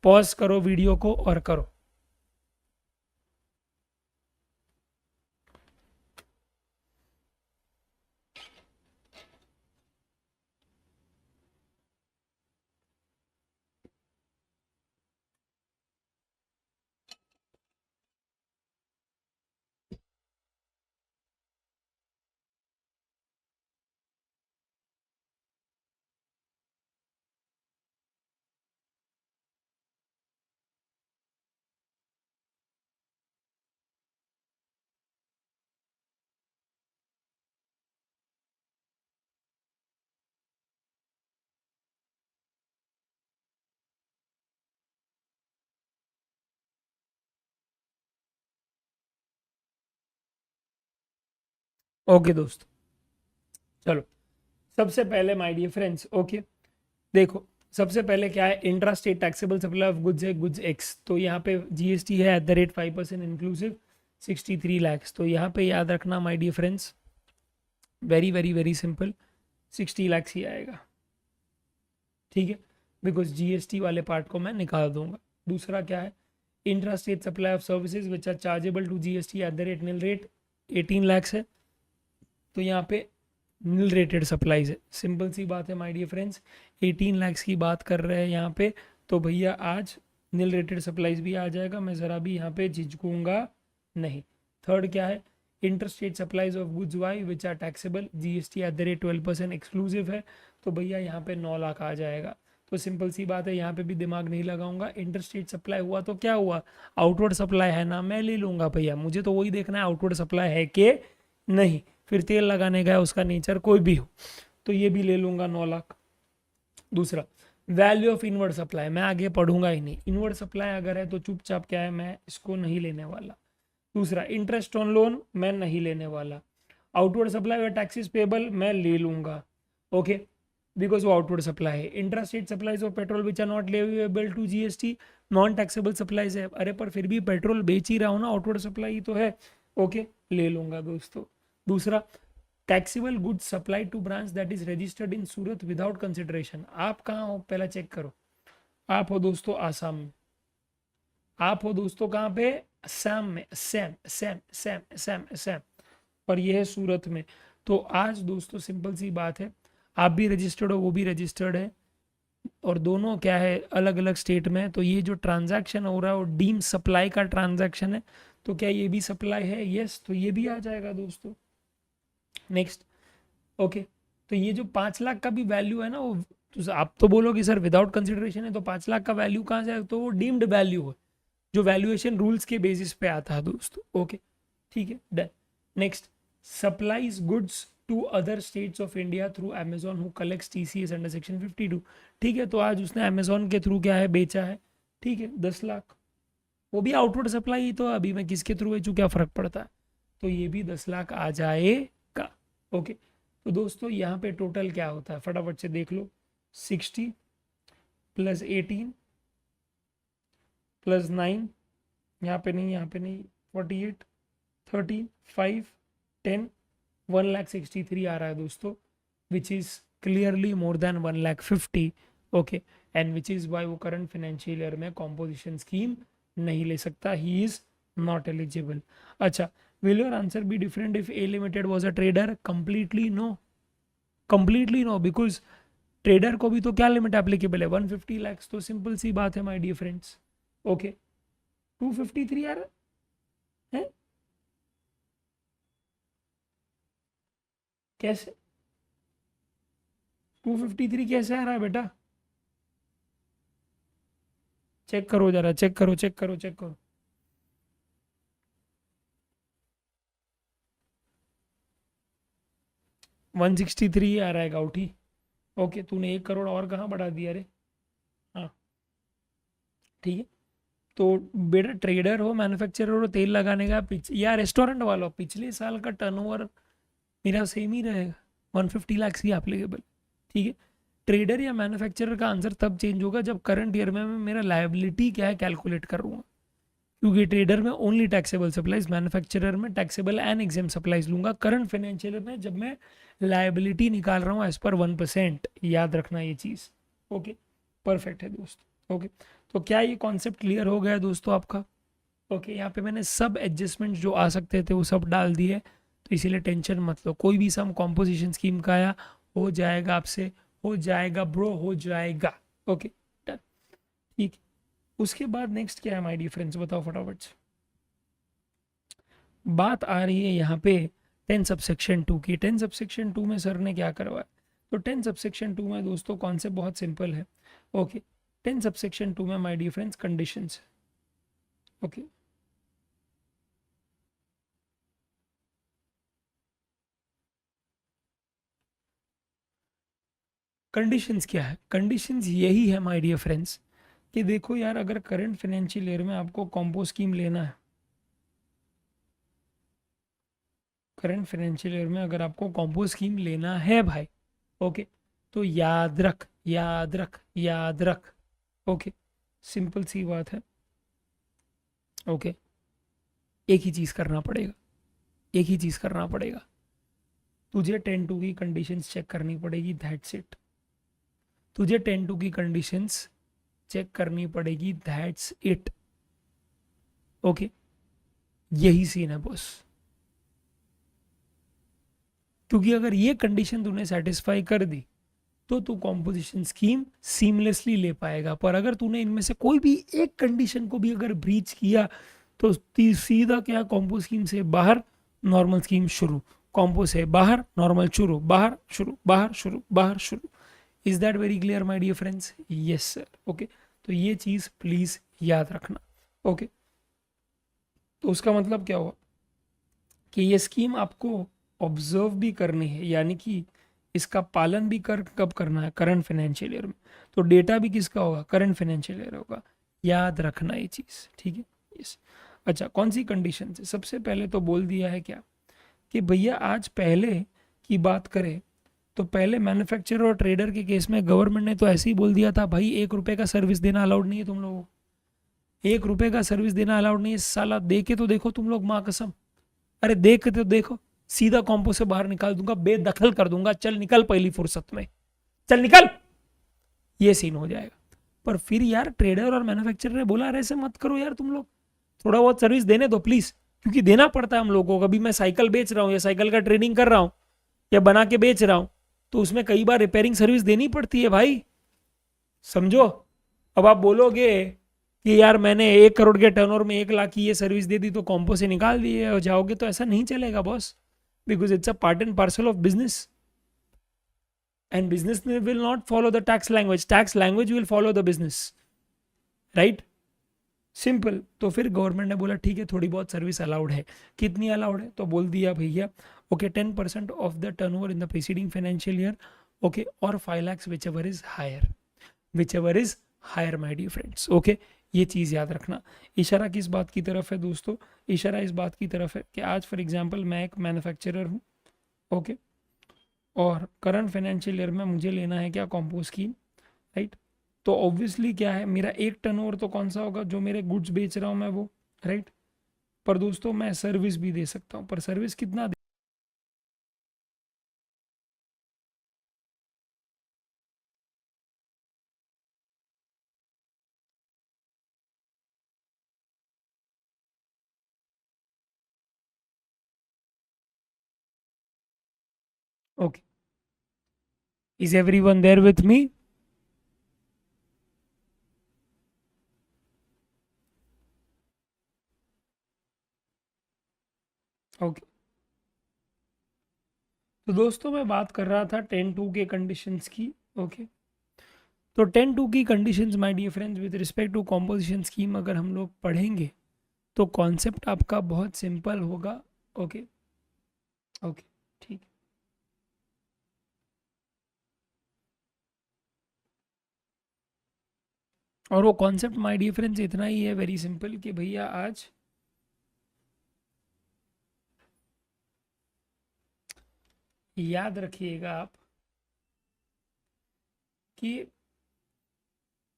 पॉज करो वीडियो को और करो। ओके दोस्तों, चलो सबसे पहले माय डियर फ्रेंड्स, ओके, देखो सबसे पहले क्या है, intra state taxable supply of goods है, गुड्स एक्स। तो यहाँ पे जीएसटी है at the rate 5% inclusive 63 lakhs. तो यहाँ पे याद रखना my dear friends, very very very simple, 60 lakhs ही आएगा, ठीक है, बिकॉज जीएसटी वाले पार्ट को मैं निकाल दूंगा। दूसरा क्या है, intra state supply of services which are chargeable to GST at the rate nil rate 18 lakhs है। तो यहाँ पे नील रेटेड सप्लाईज है, सिंपल सी बात है माय डियर फ्रेंड्स, 18 लैक्स की बात कर रहे हैं यहाँ पे, तो भैया आज नील रेटेड सप्लाईज भी आ जाएगा, मैं ज़रा भी यहाँ पे झिझकूंगा नहीं। थर्ड क्या है, inter state supplies of goods why which are taxable GST at the rate 12% exclusive है। तो भैया यहाँ पे 9 लाख आ जाएगा। तो सिंपल सी बात है, यहाँ पे भी दिमाग नहीं लगाऊंगा, इंटर स्टेट सप्लाई हुआ तो क्या हुआ, आउटवर्ड सप्लाई है ना, मैं ले लूंगा भैया, मुझे तो वही देखना है आउटवर्ड सप्लाई है कि नहीं। फिर तेल लगाने गया, उसका नेचर कोई भी हो, तो ये भी ले लूंगा 9 लाख। दूसरा, वैल्यू ऑफ इनवर्ड सप्लाई, मैं आगे पढ़ूंगा ही नहीं, इनवर्ड सप्लाई अगर है तो चुपचाप क्या है, मैं इसको नहीं लेने वाला। दूसरा, इंटरेस्ट ऑन लोन मैं नहीं लेने वाला। आउटवर्ड सप्लाई और टैक्सेस पेबल मैं ले लूंगा, ओके, बिकॉज वो आउटवर्ड सप्लाई है। Intra state supplies of petrol which are not leviable to GST non taxable supplies है। अरे पर फिर भी पेट्रोल बेच ही रहा हूँ ना, आउटवर्ड सप्लाई ही तो है, ओके, ले लूंगा दोस्तों। दूसरा, taxable goods supply to branch that is registered in Surat without consideration. आप कहाँ हो पहला चेक करो, आप हो दोस्तों आसाम में, आप हो दोस्तों कहाँ पे, असम में, असम असम असम असम असम, और ये है सूरत में। तो आज दोस्तों सिंपल सी बात है, आप भी रजिस्टर्ड हो, वो भी रजिस्टर्ड है, और दोनों क्या है, अलग अलग स्टेट में है। तो ये जो ट्रांजैक्शन हो रहा है वो डीम सप्लाई का ट्रांजैक्शन है, तो क्या ये भी सप्लाई है? यस, तो ये भी आ जाएगा दोस्तों। Next, okay. तो ये जो 5 लाख का भी वैल्यू है ना, वो तो आप तो बोलोगे सर विदाउट कंसिडरेशन है, तो 5 लाख का वैल्यू कहाँ से आएगा? तो वो डीम्ड वैल्यू है जो वैल्यूएशन रूल्स के बेसिस पे आता है दोस्तों। ओके, ठीक है, done. Next, supplies goods to other states of India through Amazon who collects TCS under section 52। ठीक है, तो आज उसने अमेजोन के थ्रू क्या है, बेचा है, ठीक है, 10 लाख। वो भी आउटवर्ड सप्लाई ही, तो अभी मैं किसके थ्रू बेचूँ, क्या फर्क पड़ता है? तो ये भी 10 लाख आ जाएगा। ओके, तो दोस्तों यहाँ पे टोटल क्या होता है फटाफट से देख लो। 60 + 18 + 9, यहाँ पे नहीं, यहाँ पे नहीं, 48, 13, 5, 10, 1,63,000 आ रहा है दोस्तों, which is clearly more than 1,50,000। Okay, and which is why वो करंट फाइनेंशियल ईयर में कॉम्पोजिशन स्कीम नहीं ले सकता, ही इज नॉट एलिजिबल। अच्छा, will your answer be different if a limited was a trader? Completely no, completely no, because trader को भी तो क्या लिमिट एप्लीकेबल है, 150 लाख। तो सिंपल सी बात है माय डियर फ्रेंड्स। ओके, 253 आ रहा है, कैसे 253 कैसे आ रहा है बेटा? चेक करो जरा, चेक करो, चेक करो, चेक करो। वन सिक्सटी थ्री आ रहा है गाउठी। ओके, तूने 1 करोड़ और कहाँ बढ़ा दिया रे? हाँ, ठीक है। तो बेटा ट्रेडर हो, मैन्युफैक्चरर हो, तेल लगाने का या रेस्टोरेंट वाला हो, पिछले साल का टर्नओवर मेरा सेम ही रहेगा, 150 लाख ही एप्लीकेबल। ठीक है, ट्रेडर या मैन्युफैक्चरर का आंसर तब चेंज होगा जब करंट ईयर में मैं मेरा लायबिलिटी क्या है कैलकुलेट करूँगा, क्योंकि ट्रेडर में ओनली टैक्सेबल सप्लाईज, मैन्युफैक्चरर में टैक्सेबल एंड एग्जाम सप्लाईज लूंगा। करंट फाइनेंशियल में जब मैं लायबिलिटी निकाल रहा हूँ एज पर 1%, याद रखना ये चीज़। ओके, परफेक्ट है दोस्तों। ओके, तो क्या ये कॉन्सेप्ट क्लियर हो गया दोस्तों आपका? ओके, यहाँ पे मैंने सब एडजस्टमेंट जो आ सकते थे वो सब डाल दिए, तो इसीलिए टेंशन मत लो। कोई भी सम कॉम्पोजिशन स्कीम का आया हो जाएगा आपसे, हो जाएगा ब्रो, हो जाएगा। ओके, डन, ठीक। उसके बाद नेक्स्ट क्या है माय डियर फ्रेंड्स, बताओ फटाफट से। बात आ रही है यहाँ पे 10 सबसेक्शन 2 की। 10 सबसेक्शन 2 में सर ने क्या करवाया? तो 10 सबसेक्शन 2 में दोस्तों कॉन्सेप्ट बहुत सिंपल है। ओके, 10 सबसेक्शन 2 में my dear friends conditions. Okay, conditions क्या है? कंडीशंस यही है माय डियर फ्रेंड्स कि देखो यार, अगर करंट फाइनेंशियल ईयर में आपको कॉम्पो स्कीम लेना है, करंट फाइनेंशियल ईयर में अगर आपको कॉम्पो स्कीम लेना है भाई, ओके, तो याद रख, याद रख, याद रख। ओके, सिंपल सी बात है। ओके, एक ही चीज़ करना पड़ेगा, एक ही चीज़ करना पड़ेगा, तुझे 10-2 की कंडीशंस चेक करनी पड़ेगी, दैट्स इट। तुझे 10-2 की कंडीशंस चेक करनी पड़ेगी, दैट्स इट। ओके, यही सीन है बॉस, क्योंकि अगर ये कंडीशन तूने सेटिस्फाई कर दी तो तू कॉम्पोजिशन स्कीम सीमलेसली ले पाएगा। पर अगर तूने इनमें से कोई भी एक कंडीशन को भी अगर ब्रीच किया तो सीधा क्या, कॉम्पो स्कीम से बाहर, नॉर्मल स्कीम शुरू, कॉम्पो से बाहर, नॉर्मल शुरू, बाहर शुरू, बाहर शुरू, बाहर शुरू। Is that very clear my dear friends? Yes sir. Okay, तो ये चीज़ प्लीज़ याद रखना। ओके, तो उसका मतलब क्या हुआ कि ये स्कीम आपको ऑब्जर्व भी करनी है, यानी कि इसका पालन भी कब करना है, करंट फाइनेंशियल ईयर में। तो डेटा भी किसका होगा, करंट फाइनेंशियल ईयर होगा, याद रखना ये चीज़, ठीक है। यस, अच्छा, कौन सी कंडीशन है? सबसे पहले तो बोल दिया है क्या कि भैया आज पहले की बात करें तो पहले मैन्युफैक्चरर और ट्रेडर के केस में गवर्नमेंट ने तो ऐसे ही बोल दिया था भाई, 1 रुपये का सर्विस देना अलाउड नहीं है तुम लोगों को, 1 रुपये का सर्विस देना अलाउड नहीं है। साला दे के तो देखो तुम लोग, माँ कसम, अरे देख के तो देखो, सीधा कॉम्पो से बाहर निकाल दूंगा, बेदखल कर दूंगा, चल निकल पहली फुर्सत में, चल निकल, ये सीन हो जाएगा। पर फिर यार ट्रेडर और मैन्युफैक्चरर ने बोला अरे ऐसे मत करो यार तुम लोग, थोड़ा बहुत सर्विस देने दो प्लीज, क्योंकि देना पड़ता है हम लोगों को। कभी मैं साइकिल बेच रहा हूँ या साइकिल का ट्रेडिंग कर रहा हूँ या बना के बेच रहा हूँ, तो उसमें कई बार रिपेयरिंग सर्विस देनी पड़ती है भाई, समझो। अब आप बोलोगे कि यार मैंने 1 करोड़ के टर्नओवर में 1 लाख की ये सर्विस दे दी तो कॉम्पो से निकाल दिए और जाओगे, तो ऐसा नहीं चलेगा boss, because it's a part and parcel of business, and business will not follow the tax language will follow the business, right, simple. तो फिर गवर्नमेंट ने बोला ठीक है थोड़ी बहुत सर्विस अलाउड है। कितनी अलाउड है, तो बोल दिया भैया okay 10% off the turnover in the preceding financial year, okay, और 5 lakhs whichever is higher my dear friends, okay. ये चीज़ याद रखना। इशारा किस बात की तरफ है दोस्तों, इशारा इस बात की तरफ है कि आज फॉर एग्जाम्पल मैं एक मैन्युफैक्चरर हूँ, ओके, और करंट फाइनेंशियल ईयर में मुझे लेना है क्या, कॉम्पो स्कीम, राइट। तो ऑब्वियसली क्या है, मेरा एक टर्नओवर तो कौन सा होगा, जो मेरे गुड्स बेच रहा हूँ मैं वो, राइट। पर दोस्तों मैं सर्विस भी दे सकता हूँ, पर सर्विस कितना दे, okay, is everyone there with me, okay. तो दोस्तों मैं बात कर रहा था 10(2) के कंडीशंस की, ओके। तो 10(2) की conditions my dear friends with respect to composition scheme अगर हम लोग पढ़ेंगे तो कॉन्सेप्ट आपका बहुत सिंपल होगा, ओके, ओके, ठीक। और वो कॉन्सेप्ट माय डियर फ्रेंड्स इतना ही है, वेरी सिंपल, कि भैया आज याद रखिएगा आप कि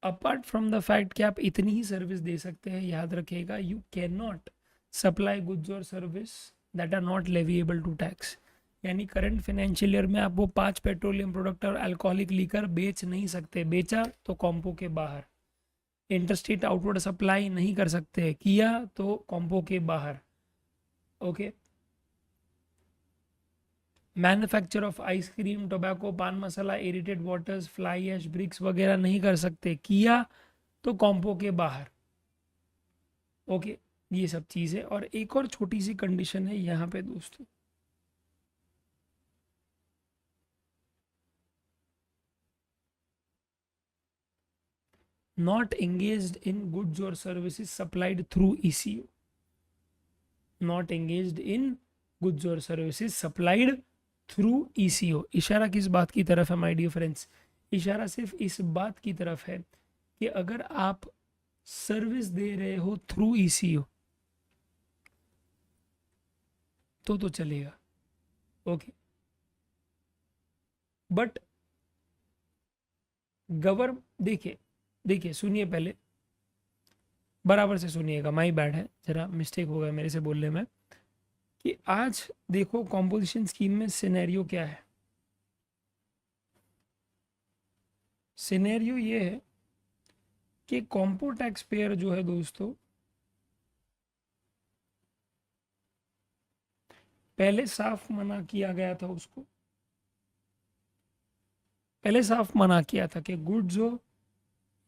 अपार्ट फ्रॉम द फैक्ट कि आप इतनी ही सर्विस दे सकते हैं, याद रखिएगा you can not supply goods और service that are not leviable to tax. यानी करंट फाइनेंशियल ईयर में आप वो 5 पेट्रोलियम प्रोडक्ट और अल्कोहलिक लीकर बेच नहीं सकते, बेचा तो कॉम्पो के बाहर। इंटरस्टेट आउटवर्ड सप्लाई नहीं कर सकते, किया तो कॉम्पो के बाहर, okay. Manufacture of ice cream, tobacco, पान मसाला, एरिटेड वाटर्स, फ्लाई ऐश, ब्रिक्स वगैरह नहीं कर सकते, किया तो कॉम्पो के बाहर, ओके। ये सब चीज़ है। और एक और छोटी सी कंडीशन है यहाँ पे दोस्तों, नॉट एंगेज्ड इन गुड्स और services supplied through eco, not engaged in goods और सर्विसेज सप्लाइड थ्रू ईसीओ। इशारा किस बात की तरफ है माय डियर फ्रेंड्स, इशारा सिर्फ इस बात की तरफ है कि अगर आप सर्विस दे रहे हो थ्रू ईसीओ तो चलेगा, ओके। बट गवर देखिए, देखिए सुनिए पहले, बराबर से सुनिएगा, माई बैड है, जरा मिस्टेक हो गया मेरे से बोलने में। कि आज देखो कॉम्पोजिशन स्कीम में सिनेरियो क्या है, सिनेरियो ये है कि कॉम्पो टैक्स पेयर जो है दोस्तों, पहले साफ मना किया गया था उसको, पहले साफ मना किया था कि गुड्स हो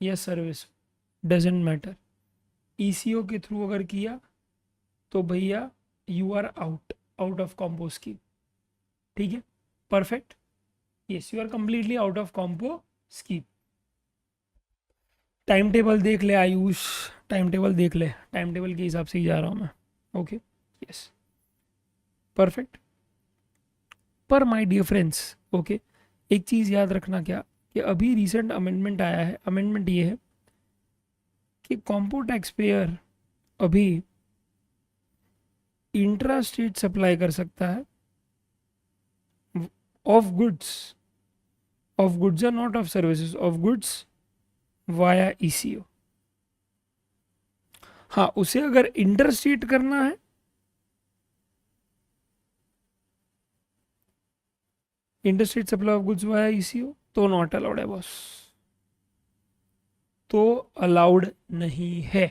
या सर्विस डजेंट मैटर, ईसीओ के थ्रू अगर किया तो भैया you are out, out of compo scheme, ठीक है, perfect, yes you are completely out of compo scheme. Time table देख ले आयुष, टाइम टेबल देख ले, टाइम टेबल के हिसाब से ही जा रहा हूँ मैं, ओके, यस, परफेक्ट। पर माय डियर फ्रेंड्स, ओके, एक चीज़ याद रखना क्या, कि अभी रिसेंट अमेंडमेंट आया है, अमेंडमेंट ये है कि कॉम्पो टैक्स पेयर अभी इंट्रा स्टेट सप्लाई कर सकता है of goods, of goods or not of services, of goods via ECO. हाँ, उसे अगर इंटर स्टेट करना है, inter state supply of goods via ECO, तो नॉट अलाउड है बॉस, तो अलाउड नहीं है,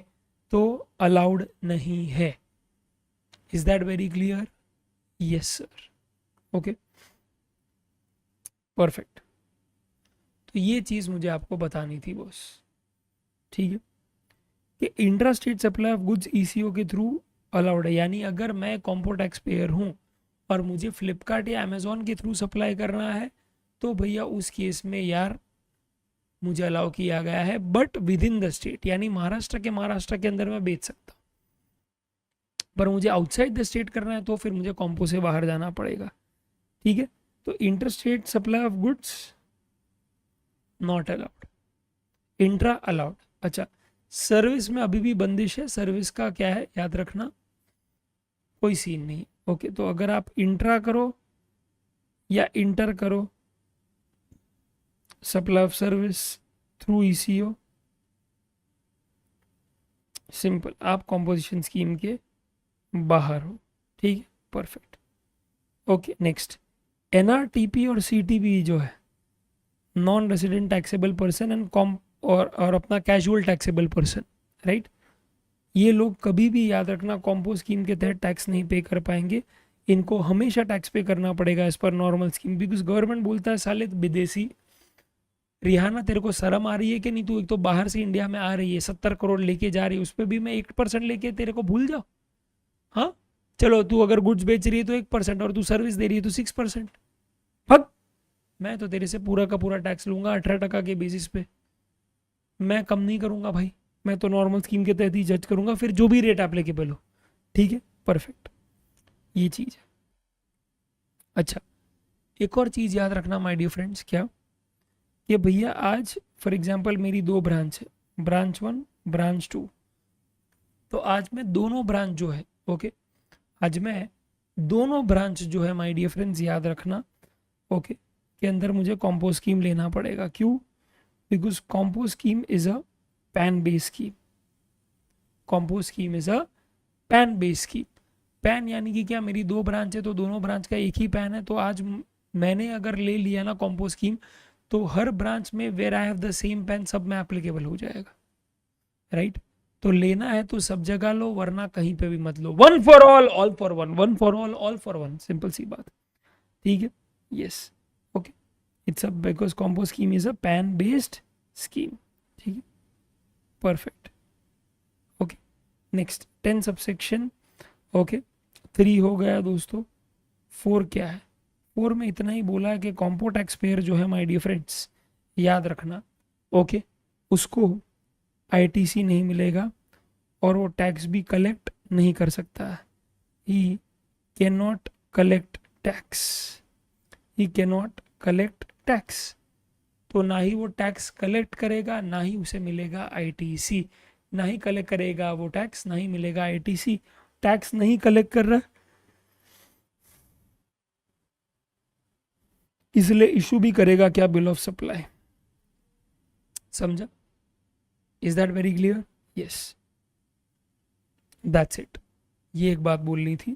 तो अलाउड नहीं है। Is that very clear, yes sir, okay, perfect. तो ये चीज़ मुझे आपको बतानी थी बॉस, ठीक है, कि intra state supply of goods eco के थ्रू अलाउड है। यानी अगर मैं कॉम्पो टैक्स पेयर हूँ और मुझे फ्लिपकार्ट या अमेजोन के थ्रू सप्लाई करना है तो भैया उस केस में यार मुझे अलाउ किया गया है, but with in the state, यानी महाराष्ट्र के अंदर मैं बेच सकता हूँ, पर मुझे आउटसाइड द स्टेट करना है तो फिर मुझे कॉम्पो से बाहर जाना पड़ेगा, ठीक है। तो inter state supply of goods not allowed, intra allowed. अच्छा, सर्विस में अभी भी बंदिश है, सर्विस का क्या है याद रखना, कोई सीन नहीं, ओके। तो अगर आप इंट्रा करो या इंटर करो supply of service through eco, simple, आप कॉम्पोजिशन स्कीम के बाहर हो, ठीक है, परफेक्ट, ओके। नेक्स्ट, एनआरटीपी और सीटीपी जो है non resident taxable person and और अपना कैजुअल टैक्सेबल पर्सन, राइट, ये लोग कभी भी याद रखना कॉम्पो स्कीम के तहत टैक्स नहीं पे कर पाएंगे, इनको हमेशा टैक्स पे करना पड़ेगा as per normal scheme, because government बोलता है साले विदेशी रिहाना तेरे को शर्म आ रही है कि नहीं, तू एक तो बाहर से इंडिया में आ रही है 70 करोड़ लेके जा रही है, उस पर भी मैं 1% लेके तेरे को भूल जाओ, हाँ चलो तू अगर गुड्स बेच रही है तो 1% और तू सर्विस दे रही है तो 6%, फक मैं तो तेरे से पूरा का पूरा टैक्स लूंगा 18% के बेसिस पे, मैं कम नहीं करूंगा भाई, मैं तो नॉर्मल स्कीम के तहत ही जज करूंगा, फिर जो भी रेट एप्लीकेबल हो, ठीक है, परफेक्ट, ये चीज है। अच्छा, एक और चीज याद रखना माय डियर फ्रेंड्स, क्या कि भैया आज फॉर एग्जांपल मेरी 2 ब्रांच है, ब्रांच 1 ब्रांच 2, तो आज मैं दोनों ब्रांच जो है, ओके, आज मैं दोनों ब्रांच जो है माय डियर फ्रेंड्स याद रखना, ओके, के अंदर मुझे कॉम्पो स्कीम लेना पड़ेगा, क्यों, because combo scheme is a pan base scheme, compo scheme is a pan base scheme, pan यानी कि क्या, मेरी 2 ब्रांच है तो दोनों ब्रांच का एक ही पैन है, तो आज मैंने अगर ले लिया ना कॉम्पो स्कीम तो हर ब्रांच में where I have the same PAN सब में एप्लीकेबल हो जाएगा, राइट, तो लेना है तो सब जगह लो वरना कहीं पे भी मत लो, one for all for one, one for all for one, simple सी बात, ठीक है, yes, okay, it's a because combo scheme is a PAN based scheme, ठीक है, perfect, okay. Next 10 subsection, okay, 3 हो गया दोस्तों, 4 क्या है, 4 में इतना ही बोला है कि कॉम्पो टैक्स पेयर जो है माय डियर फ्रेंड्स याद रखना, ओके, उसको आईटीसी नहीं मिलेगा और वो टैक्स भी कलेक्ट नहीं कर सकता है, he can not collect tax, he can not collect tax, तो ना ही वो टैक्स कलेक्ट करेगा ना ही उसे मिलेगा आईटीसी, ना ही कलेक्ट करेगा वो टैक्स ना ही मिलेगा आईटीसी, टैक्स नहीं कलेक्ट कर रहा इसलिए इशू भी करेगा क्या, बिल ऑफ सप्लाई, समझा, is that very clear, yes, that's it, ये एक बात बोलनी थी।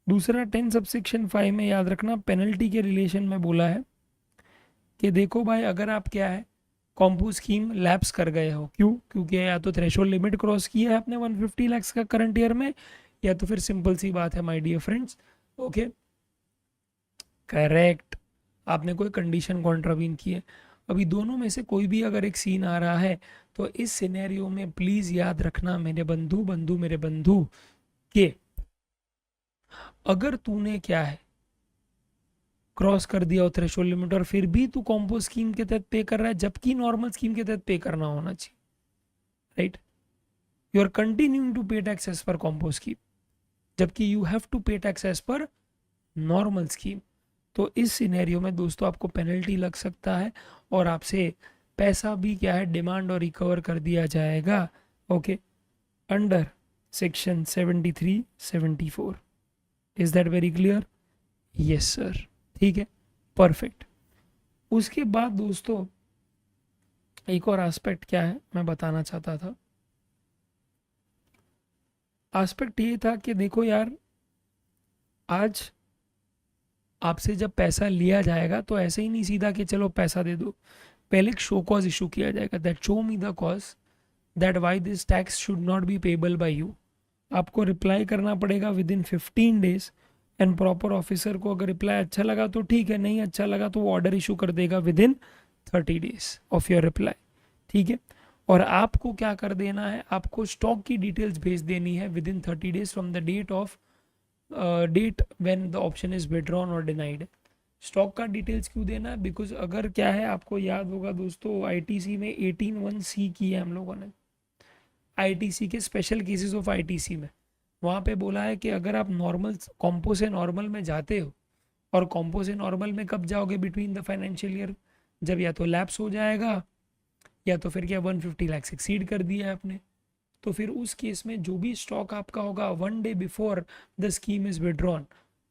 दूसरा 10 सबसेक्शन 5 में याद रखना पेनल्टी के रिलेशन में बोला है कि देखो भाई अगर आप क्या है कॉम्पो स्कीम लैप्स कर गए हो, क्यों, क्योंकि या तो थ्रेशोल्ड लिमिट क्रॉस किया है आपने 150 लाख का करंट ईयर में, या तो फिर सिंपल सी बात है my dear friends, okay, correct, आपने कोई कंडीशन कॉन्ट्रावीन की है, अभी दोनों में से कोई भी अगर एक सीन आ रहा है तो इस सिनेरियो में प्लीज याद रखना मेरे बंधु के अगर तूने क्या है क्रॉस कर दिया हो थ्रेशोल्ड लिमिट और फिर भी तू कॉम्पो स्कीम के तहत पे कर रहा है जबकि नॉर्मल स्कीम के तहत पे करना होना चाहिए, right, you are continuing to pay tax as per compo scheme जबकि you have to pay tax as per normal scheme, तो इस सिनेरियो में दोस्तों आपको पेनल्टी लग सकता है और आपसे पैसा भी क्या है डिमांड और रिकवर कर दिया जाएगा, okay, under section 73-74, is that very clear, yes sir, ठीक है, परफेक्ट। उसके बाद दोस्तों एक और एस्पेक्ट क्या है मैं बताना चाहता था, एस्पेक्ट ये था कि देखो यार आज आपसे जब पैसा लिया जाएगा तो ऐसे ही नहीं सीधा कि चलो पैसा दे दो, पहले एक शो कॉज इशू किया जाएगा, that show me the cause that why this tax should not be payable by you, आपको रिप्लाई करना पड़ेगा with in 15 days and proper officer को अगर रिप्लाई अच्छा लगा तो ठीक है, नहीं अच्छा लगा तो वो ऑर्डर इशू कर देगा with in 30 days of your reply, ठीक है। और आपको क्या कर देना है, आपको स्टॉक की डिटेल्स भेज देनी है within 30 days from the date of date when the option is withdrawn और डिनाइड। स्टॉक का डिटेल्स क्यों देना है, बिकॉज अगर क्या है, आपको याद होगा दोस्तों, आईटीसी में 18(1)(c की है हम लोगों ने, आईटीसी के स्पेशल केसेस ऑफ आईटीसी में वहाँ पे बोला है कि अगर आप नॉर्मल कॉम्पो से नॉर्मल में जाते हो, और कॉम्पो से नॉर्मल में कब जाओगे, बिटवीन द फाइनेंशियल ईयर, जब या तो लैप्स हो जाएगा या तो फिर क्या 150 लाख एक्सीड कर दिया है आपने, तो फिर उस केस में जो भी स्टॉक आपका होगा 1 day before the scheme is withdrawn,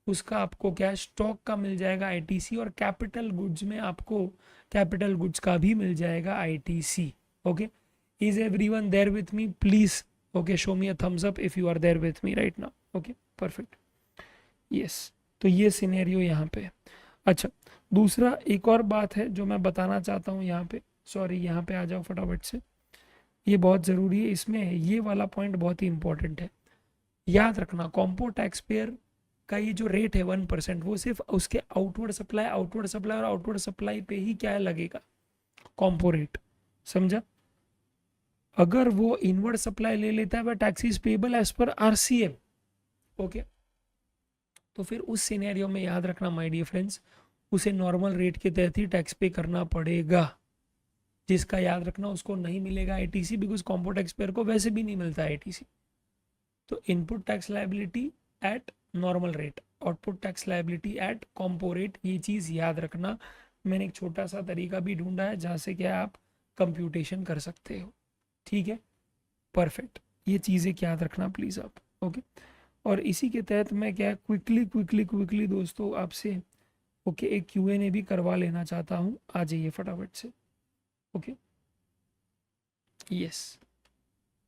उसका आपको क्या स्टॉक का मिल जाएगा आईटीसी, और कैपिटल गुड्स में आपको कैपिटल गुड्स का भी मिल जाएगा ITC. Okay, is everyone there with me please? Okay, show me a thumbs up if you are there with me right now. Okay, perfect, yes. तो ये सिनेरियो यहाँ पे। अच्छा, दूसरा एक और बात है जो मैं बताना चाहता हूँ यहाँ पे, सॉरी यहाँ पे आ जाओ फटाफट से, ये बहुत ज़रूरी है, इसमें ये वाला पॉइंट बहुत ही इंपॉर्टेंट है। याद रखना, कॉम्पो टैक्स पेयर का ये जो रेट है 1%, वो सिर्फ उसके आउटवर्ड सप्लाई और आउटवर्ड सप्लाई पे ही क्या लगेगा, कॉम्पो रेट, समझा। अगर वो इनवर्ड सप्लाई ले लेता है वह tax payable as per RCM. Okay, तो फिर उस सिनेरियो में याद रखना माय डियर फ्रेंड्स, उसे नॉर्मल रेट के तहत ही टैक्स पे करना पड़ेगा, जिसका याद रखना उसको नहीं मिलेगा ITC, because compo tax payer को वैसे भी नहीं मिलता आईटीसी। तो input tax liability at normal rate, output tax liability at compo rate, ये चीज़ याद रखना। मैंने एक छोटा सा तरीका भी ढूंढा है जहाँ से क्या आप कंप्यूटेशन कर सकते हो, ठीक है, परफेक्ट। ये चीज़ें याद रखना प्लीज़ आप। ओके, और इसी के तहत मैं क्या क्विकली दोस्तों आपसे ओके एक Q&A भी करवा लेना चाहता हूँ, आ जाइए फटाफट से। ओके, यस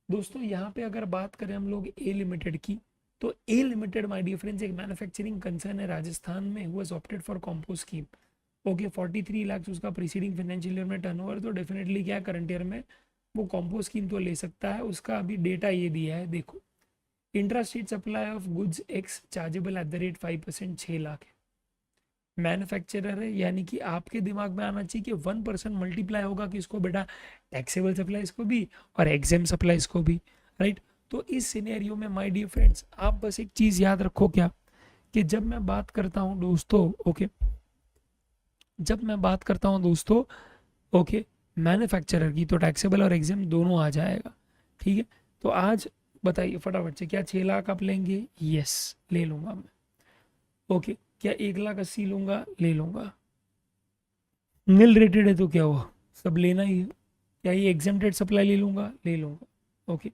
दोस्तों, यहाँ पे अगर बात करें हम लोग ए लिमिटेड की, तो ए लिमिटेड माय डियर फ्रेंड्स एक मैन्युफैक्चरिंग कंसर्न है राजस्थान में, हुआ opted for compo scheme. Okay, 43 lakh उसका प्रीसीडिंग फाइनेंशियल ईयर में टर्नओवर, तो डेफिनेटली क्या करंट ईयर में वो कॉम्पो स्कीम तो ले सकता है। उसका अभी डेटा ये दिया है, देखो, intrastate supply of goods x chargeable eight the rate 5%, 6 lakh है। मैन्युफैक्चरर है, यानी कि आपके दिमाग में आना चाहिए कि 1% मल्टीप्लाई होगा कि इसको बेटा टैक्सेबल सप्लाई इसको भी और एग्जाम सप्लाई इसको भी, राइट। तो इस सिनेरियो में माय डियर फ्रेंड्स आप बस एक चीज़ याद रखो क्या, कि जब मैं बात करता हूँ दोस्तों, ओके, जब मैं बात करता हूँ दोस्तों, ओके, मैन्युफैक्चरर की, तो टैक्सेबल और एग्जाम दोनों आ जाएगा, ठीक है। तो आज बताइए फटाफट से, क्या 6 लाख आप लेंगे? यस, ले लूँगा मैं। ओके, क्या 1,80,000 लूँगा? ले लूँगा। नील रेटेड है तो क्या हुआ, सब लेना ही है। क्या ये एग्जेम्प्टेड सप्लाई ले लूँगा? ले लूँगा। ओके,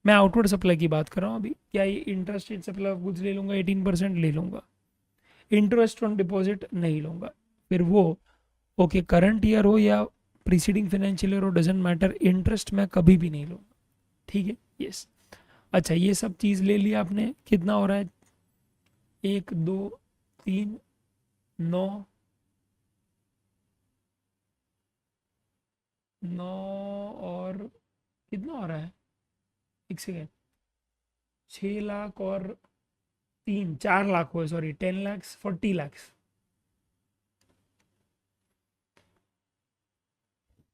मैं आउटवर्ड सप्लाई की बात कर रहा हूँ अभी। क्या ये interest rate supply of goods ले लूँगा? 18% ले लूँगा। इंटरेस्ट ऑन डिपॉजिट नहीं लूँगा। फिर वो ओके करंट ईयर हो या प्रीसीडिंग फाइनेंशियल ईयर हो, डजेंट मैटर, इंटरेस्ट मैं कभी भी नहीं लूँगा, ठीक है, यस। अच्छा, ये सब चीज़ ले लिया आपने, कितना हो रहा है, 1 2 3 9 9 और कितना हो रहा है, एक सेकेंड, 6 लाख और 3 4 लाख हुए, सॉरी 10 लाख 40 लाख,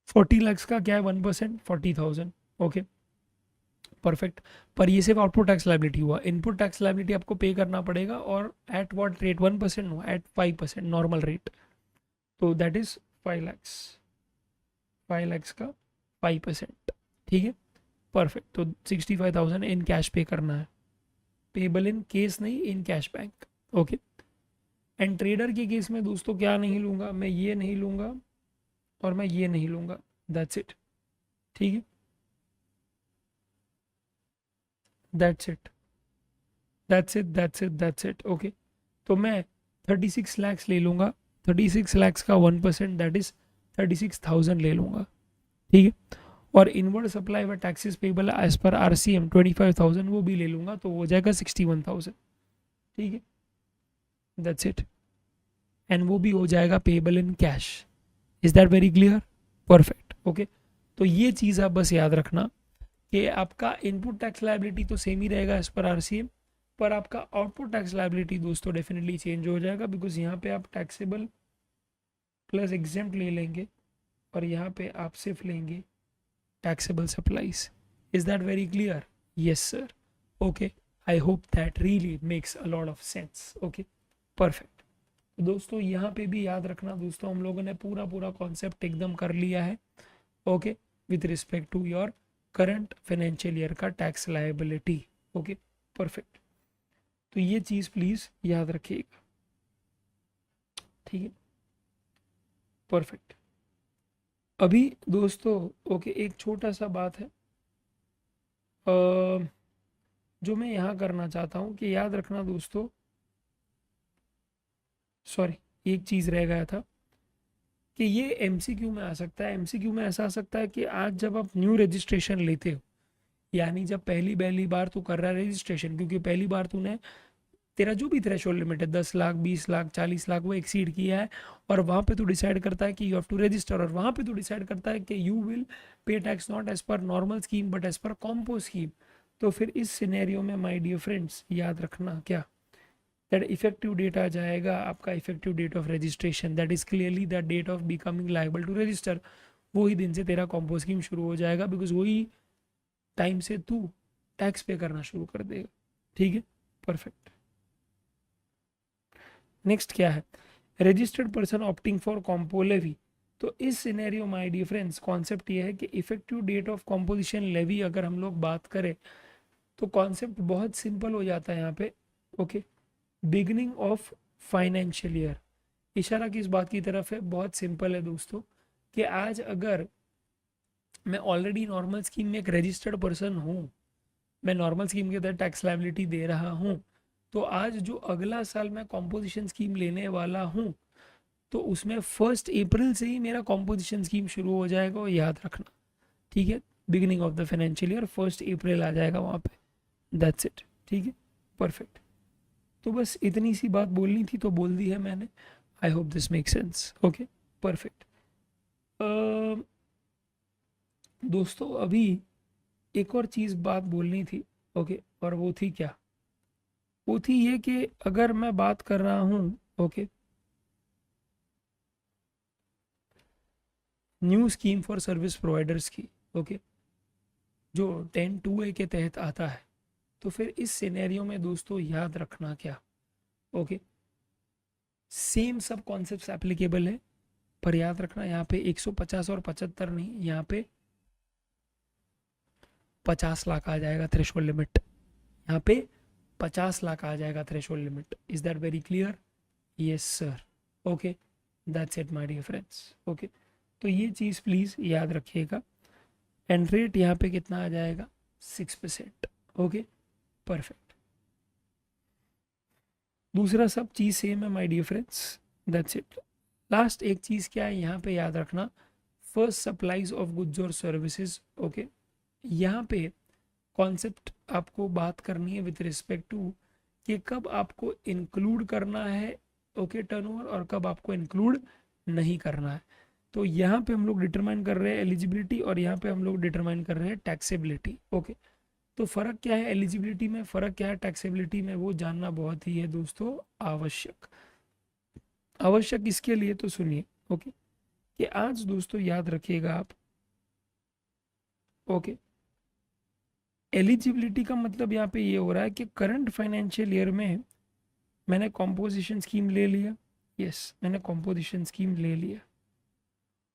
40 लाख का क्या है 1%, 40,000। Okay, perfect. पर ये सिर्फ आउटपुट टैक्स लायबिलिटी हुआ, इनपुट टैक्स लायबिलिटी आपको पे करना पड़ेगा, और एट व्हाट रेट, 1% हुआ, एट 5% नॉर्मल रेट, तो दैट इज 5 लाख, 5 लाख का 5%, ठीक है, परफेक्ट। तो 65,000 इन कैश पे करना है, पेबल इन केस नहीं, in cash bank. Okay, and trader के केस में दोस्तों क्या नहीं लूँगा, मैं ये नहीं लूँगा और मैं ये नहीं लूँगा, दैट्स इट, ठीक है, that's it, that's it, that's it, that's it. Okay, तो मैं 36 लाख ले लूँगा, 36 लाख का 1% दैट इज 36,000 ले लूँगा, ठीक है। और इनवर्ड सप्लाई व taxes payable as per RCM 25,000 वो भी ले लूँगा, तो हो जाएगा 61,000, ठीक है, दैट्स इट। एंड वो भी हो जाएगा payable in cash. Is that very clear? Perfect. Okay, तो ये चीज़ आप बस याद रखना कि आपका इनपुट टैक्स लायबिलिटी तो सेम ही रहेगा एज पर आरसीएम, पर आपका आउटपुट टैक्स लायबिलिटी दोस्तों डेफिनेटली चेंज हो जाएगा, बिकॉज यहाँ पे आप टैक्सेबल प्लस एग्जेम्प्ट ले लेंगे, और यहाँ पे आप सिर्फ लेंगे taxable supplies. Is that very clear? Yes sir. Okay, I hope that really makes a lot of sense. Okay, perfect. तो दोस्तों यहाँ पे भी याद रखना दोस्तों, हम लोगों ने पूरा पूरा कॉन्सेप्ट एकदम कर लिया है। Okay, with respect to your current financial year का टैक्स लायबिलिटी। Okay, perfect. तो ये चीज़ प्लीज़ याद रखिएगा, ठीक है, परफेक्ट। अभी दोस्तों ओके, एक छोटा सा बात है जो मैं यहाँ करना चाहता हूँ कि याद रखना दोस्तों, सॉरी एक चीज़ रह गया था कि ये एमसीक्यू में आ सकता है। एमसीक्यू में ऐसा आ सकता है कि आज जब आप न्यू रजिस्ट्रेशन लेते हो, यानी जब पहली पहली बार तू कर रहा है रजिस्ट्रेशन, क्योंकि पहली बार तूने तेरा जो भी थ्रेशोल्ड लिमिट है 10 लाख 20 लाख 40 लाख वो एक्सीड किया है, और वहाँ पे तू डिसाइड करता है कि यू हैव टू रजिस्टर, और वहाँ पे तू डिसाइड करता है कि you will pay tax not as per normal scheme but as per compo scheme. तो फिर इस सिनेरियो में माय डियर फ्रेंड्स याद रखना क्या, दैट इफेक्टिव डेट आ जाएगा आपका, effective date of registration, that is clearly the date of becoming liable to register. वही दिन से तेरा कॉम्पो स्कीम शुरू हो जाएगा, बिकॉज वही टाइम से तू टैक्स पे करना शुरू कर देगा। ठीक है, परफेक्ट। नेक्स्ट क्या है, registered person opting for compo levy. तो इस scenario my dear friends concept ये है कि effective date of composition levy अगर हम लोग बात करें तो कॉन्सेप्ट बहुत सिंपल हो जाता है यहाँ पे। Okay, beginning of financial year, इशारा किस बात की तरफ है, बहुत सिंपल है दोस्तों, कि आज अगर मैं ऑलरेडी नॉर्मल स्कीम में एक रजिस्टर्ड पर्सन हूँ, मैं नॉर्मल स्कीम के तहत टैक्स लायबिलिटी दे रहा हूँ, तो आज जो अगला साल मैं कॉम्पोजिशन स्कीम लेने वाला हूँ तो उसमें 1 अप्रैल से ही मेरा कॉम्पोजिशन स्कीम शुरू हो जाएगा, और याद रखना, ठीक है, beginning of the financial year 1 अप्रैल आ जाएगा वहाँ पे, दैट्स इट। ठीक है, परफेक्ट। तो बस इतनी सी बात बोलनी थी तो बोल दी है मैंने, I hope this make sense. Okay, perfect. दोस्तों अभी एक और चीज़ बात बोलनी थी, ओके, और वो थी क्या, वो थी ये कि अगर मैं बात कर रहा हूँ okay new scheme for service providers की, ओके, जो 10(2)(a) के तहत आता है, तो फिर इस सिनेरियो में दोस्तों याद रखना क्या, ओके, सेम सब कॉन्सेप्ट्स एप्लीकेबल है, पर याद रखना यहाँ पे 150 और 75 नहीं, यहाँ पे 50 लाख आ जाएगा थ्रेशोल्ड लिमिट, यहाँ पे 50 लाख आ जाएगा threshold limit. Is that very clear? Yes sir. Okay, that's it my dear friends. Okay, तो ये चीज़ प्लीज़ याद रखिएगा। एंड रेट यहाँ पे कितना आ जाएगा, 6%। Okay, perfect. दूसरा सब चीज़ सेम है my dear friends, that's it. Last एक चीज़ क्या है यहाँ पे याद रखना, फर्स्ट सप्लाईज ऑफ गुड्स और सर्विसेज। ओके, यहाँ पे कॉन्सेप्ट आपको बात करनी है विथ रिस्पेक्ट टू कि कब आपको इंक्लूड करना है ओके टर्नओवर, और कब आपको इंक्लूड नहीं करना है। तो यहाँ पे हम लोग डिटरमाइन कर रहे हैं एलिजिबिलिटी, और यहाँ पे हम लोग डिटरमाइन कर रहे हैं टैक्सेबिलिटी। ओके, तो फ़र्क क्या है एलिजिबिलिटी में, फ़र्क क्या है टैक्सेबिलिटी में, वो जानना बहुत ही है दोस्तों आवश्यक। आवश्यक इसके लिए तो सुनिए, ओके, कि आज दोस्तों याद रखिएगा आप, ओके, एलिजिबिलिटी का मतलब यहाँ पे ये हो रहा है कि करंट फाइनेंशियल ईयर में मैंने कॉम्पोजिशन स्कीम ले लिया, यस मैंने कॉम्पोजिशन स्कीम ले लिया।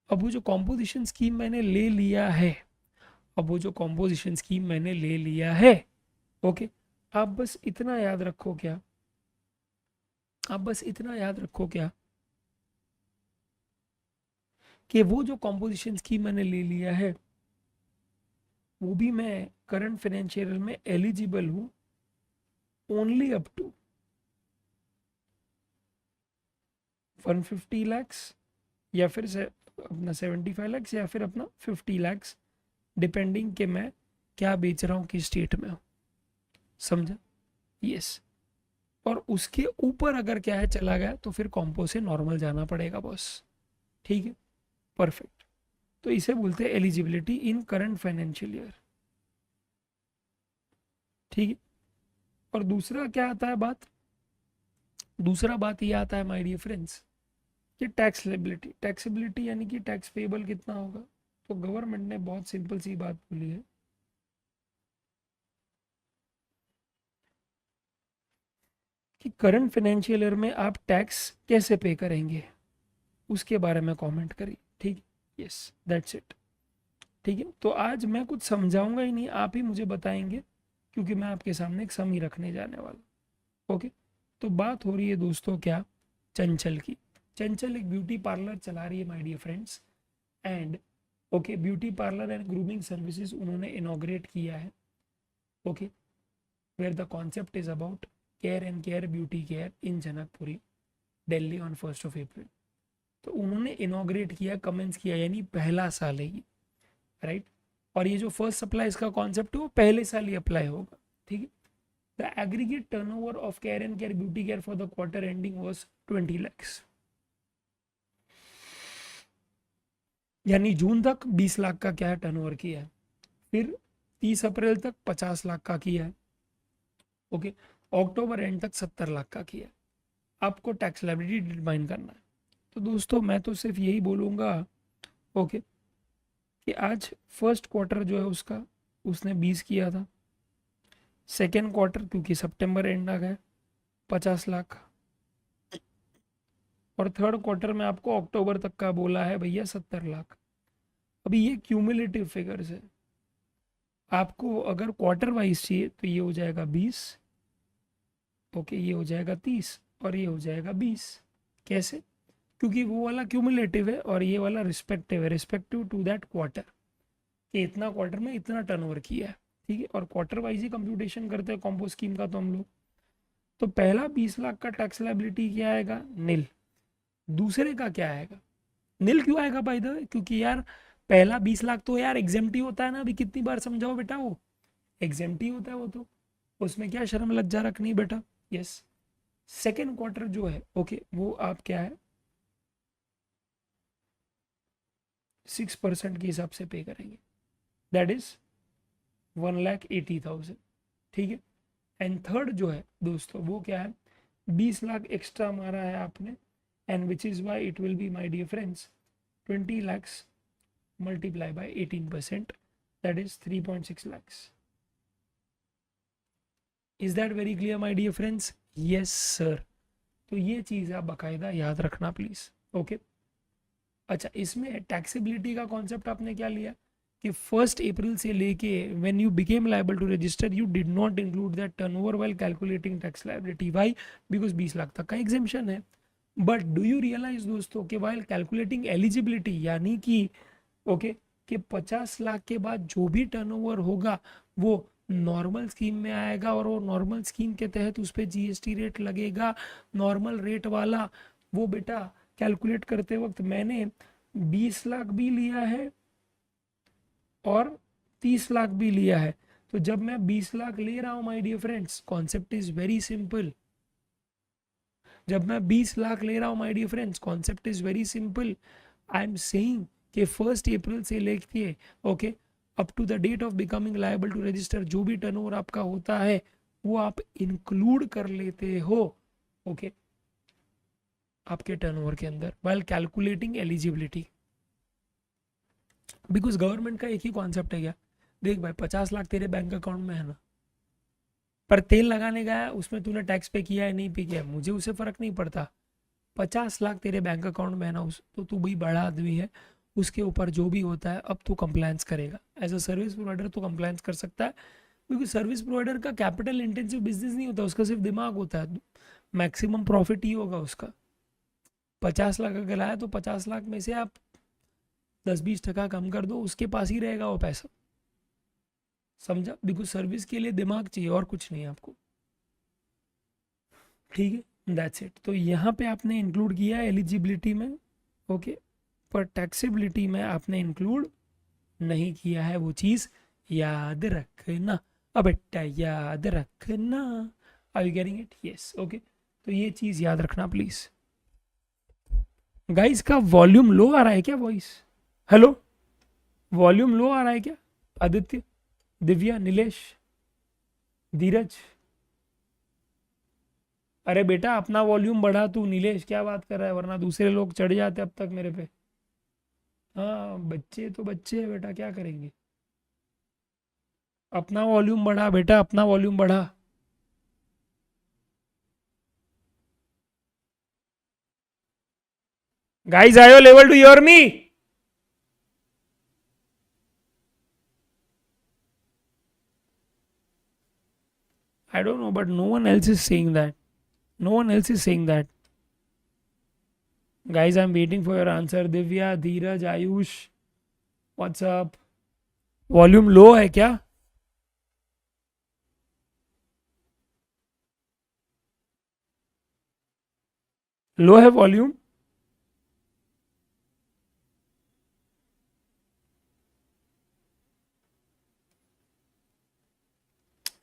अब वो जो कॉम्पोजिशन स्कीम मैंने ले लिया है, अब वो जो कॉम्पोजिशन स्कीम मैंने ले लिया है, ओके, आप बस इतना याद रखो क्या, आप बस इतना याद रखो क्या कि वो जो कॉम्पोजिशन स्कीम मैंने ले लिया है वो भी मैं करंट फाइनेंशियल ईयर में एलिजिबल हूँ ओनली अप टू 150 लैक्स, या फिर से अपना 75 लैक्स, या फिर अपना 50 लैक्स, डिपेंडिंग कि मैं क्या बेच रहा हूँ, किस स्टेट में हूँ, समझा? यस। और उसके ऊपर अगर क्या है चला गया तो फिर कॉम्पो से नॉर्मल जाना पड़ेगा बॉस। ठीक है, परफेक्ट। तो इसे बोलते हैं एलिजिबिलिटी इन करंट फाइनेंशियल ईयर। ठीक है, और दूसरा क्या आता है बात, दूसरा बात ये आता है माय डियर फ्रेंड्स कि टैक्सेबिलिटी यानी कि टैक्स पेबल कितना होगा। तो गवर्नमेंट ने बहुत सिंपल सी बात बोली है कि करंट फाइनेंशियल ईयर में आप टैक्स कैसे पे करेंगे, उसके बारे में कमेंट करिए। ठीक, यस दैट्स इट। ठीक है, तो आज मैं कुछ समझाऊंगा ही नहीं, आप ही मुझे बताएंगे, क्योंकि मैं आपके सामने एक समी रखने जाने वाला। ओके, तो बात हो रही है दोस्तों क्या, चंचल की। चंचल एक ब्यूटी पार्लर चला रही है my dear friends, and okay, beauty parlour and grooming services उन्होंने इनॉग्रेट किया है। Okay, where the concept is about care and care beauty care in Janakpuri Delhi on 1 April. तो उन्होंने इनॉग्रेट किया, कमेंस किया, यानी पहला साल है ये, राइट। और ये जो फर्स्ट सप्लाई इसका कॉन्सेप्ट है वो पहले साल ही अप्लाई होगा। ठीक है, the aggregate turnover of care and care beauty care for the quarter ending was 20 lakhs, यानी जून तक 20 लाख का क्या है टर्नओवर किया है, फिर 30 अप्रैल तक 50 लाख का किया है। ओके, अक्टूबर एंड तक 70 लाख का किया है। आपको टैक्स लायबिलिटी डिटरमाइन करना है। तो दोस्तों मैं तो सिर्फ यही बोलूँगा, ओके, कि आज फर्स्ट क्वार्टर जो है उसका उसने 20 किया था, सेकेंड क्वार्टर क्योंकि सितंबर एंड आ गया 50 लाख, और थर्ड क्वार्टर में आपको अक्टूबर तक का बोला है भैया 70 लाख। अभी ये क्यूमुलेटिव फिगर्स है, आपको अगर क्वार्टर वाइज चाहिए तो ये हो जाएगा 20, ओके, ये हो जाएगा 30 और ये हो जाएगा 20। कैसे? क्योंकि वो वाला क्यूमुलेटिव है और ये वाला रिस्पेक्टिव है, रिस्पेक्टिव टू दैट क्वार्टर, कि इतना क्वार्टर में इतना टर्नओवर किया है। ठीक है, और क्वार्टर वाइज ही कंप्यूटेशन करते हैं कॉम्बो स्कीम का तो हम लोग। तो पहला 20 लाख का टैक्स लायबिलिटी क्या आएगा, नील। दूसरे का क्या आएगा, नील क्यों आएगा बाय द वे, क्योंकि यार पहला 20 लाख तो यार एग्जेम्प्टी होता है ना, अभी कितनी बार समझाओ बेटा, वो एग्जेम्प्टी होता है, वो तो उसमें क्या शर्म लज्जा रखनी बेटा। यस, सेकेंड क्वार्टर जो है ओके, वो आप क्या है 6% के हिसाब से पे करेंगे, दैट इज 1,80,000। ठीक है, एंड थर्ड जो है दोस्तों वो क्या है, 20 लाख एक्स्ट्रा मारा है आपने, and which is why it will be my dear friends 20 lakhs multiply by 18%, that is 3.6 lakhs. Is that very clear my dear friends? Yes sir. तो ये चीज़ आप बाकायदा याद रखना प्लीज। ओके, अच्छा, इसमें टैक्सेबिलिटी का कॉन्सेप्ट आपने क्या लिया कि 1 अप्रैल से लेके when you became liable to register you did not include that turnover while calculating tax liability. Why? Because 20 lakh तक का एग्जेम्पशन है। बट डू यू रियलाइज दोस्तों कि व्हाइल कैलकुलेटिंग एलिजिबिलिटी, यानी कि ओके, कि 50 लाख के बाद जो भी टर्नओवर होगा वो नॉर्मल स्कीम में आएगा, और वो नॉर्मल स्कीम के तहत उस पर जीएसटी रेट लगेगा नॉर्मल रेट वाला। वो बेटा कैलकुलेट करते वक्त मैंने 20 लाख भी लिया है और 30 लाख भी लिया है। तो जब मैं 20 लाख ले रहा हूं my dear friends, concept is very simple. जब मैं 20 लाख ले रहा हूं my dear friends, concept is very simple. I am saying कि 1 अप्रैल से लेके okay up to the date of becoming liable to register जो भी टर्नओवर आपका होता है वो आप इंक्लूड कर लेते हो ओके आपके टर्नओवर के अंदर while calculating eligibility. Because government का एक ही कॉन्सेप्ट है क्या, देख भाई 50 लाख तेरे बैंक अकाउंट में है ना, पर तेल लगाने गया उसमें तूने टैक्स पे किया है नहीं पे किया, मुझे उससे फर्क नहीं पड़ता। 50 लाख तेरे बैंक अकाउंट में है ना, उस तो तू भाई बड़ा आदमी है, उसके ऊपर जो भी होता है अब तू कंप्लायंस करेगा। एज अ सर्विस प्रोवाइडर तो कंप्लायंस कर सकता है, क्योंकि सर्विस प्रोवाइडर का कैपिटल इंटेंसिव बिजनेस नहीं होता, उसका सिर्फ दिमाग होता है, मैक्सिमम प्रॉफिट ही होगा उसका। 50 लाख अगर आया तो 50 लाख में से आप 10-20% कम कर दो, उसके पास ही रहेगा वो पैसा। समझा? बिकॉज सर्विस के लिए दिमाग चाहिए और कुछ नहीं आपको। ठीक है, दैट्स इट। तो यहाँ पे आपने इंक्लूड किया एलिजिबिलिटी में ओके, पर टैक्सेबिलिटी में आपने इंक्लूड नहीं किया है, वो चीज़ याद रखना। अब बेटा याद रखना, are you getting it? Yes okay, तो ये चीज़ याद रखना प्लीज। गाइस का वॉल्यूम लो आ रहा है क्या, वॉइस? हेलो, वॉल्यूम लो आ रहा है क्या? आदित्य, दिव्या, नीलेश, धीरज, अरे बेटा अपना वॉल्यूम बढ़ा तू नीलेश, क्या बात कर रहा है, वरना दूसरे लोग चढ़ जाते अब तक मेरे पे। हाँ बच्चे तो बच्चे है बेटा, क्या करेंगे। अपना वॉल्यूम बढ़ा बेटा, अपना वॉल्यूम बढ़ा। Guys are you level to your me? I don't know, but no one else is saying that. No one else is saying that. Guys, I'm waiting for your answer. Divya, Dheeraj, Ayush, what's up? Volume low है क्या? लो है volume?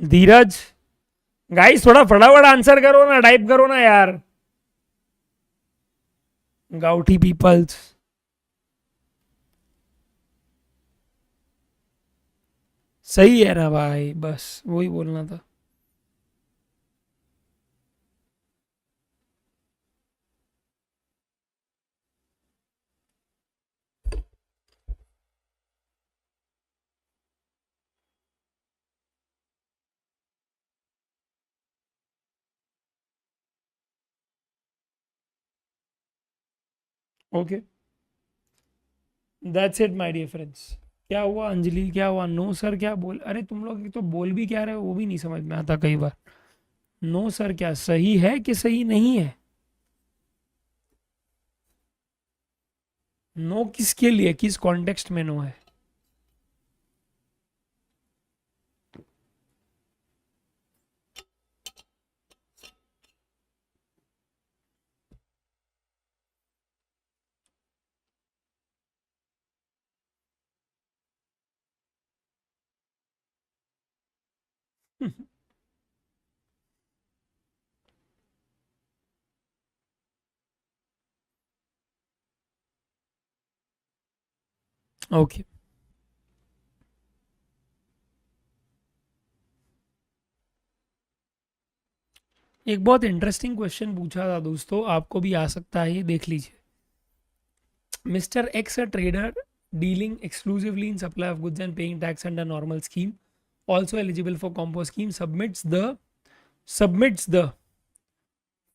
धीरज, guys थोड़ा फटाफट answer करो ना, type करो ना यार। गाउठी पीपल्स, सही है ना भाई, बस वही बोलना था। Okay, that's it my dear friends. क्या हुआ अंजलि, क्या हुआ? नो सर क्या बोल, अरे तुम लोग एक तो बोल भी क्या रहे हो वो भी नहीं समझ में आता कई बार। नो सर क्या सही है कि सही नहीं है? नो किसके लिए, किस कॉन्टेक्स्ट में नो है? ओके, एक बहुत इंटरेस्टिंग क्वेश्चन पूछा था दोस्तों, आपको भी आ सकता है, ये देख लीजिए। Mr. X, a trader dealing exclusively in supply of goods and paying tax under normal scheme, also eligible for compo scheme, submits the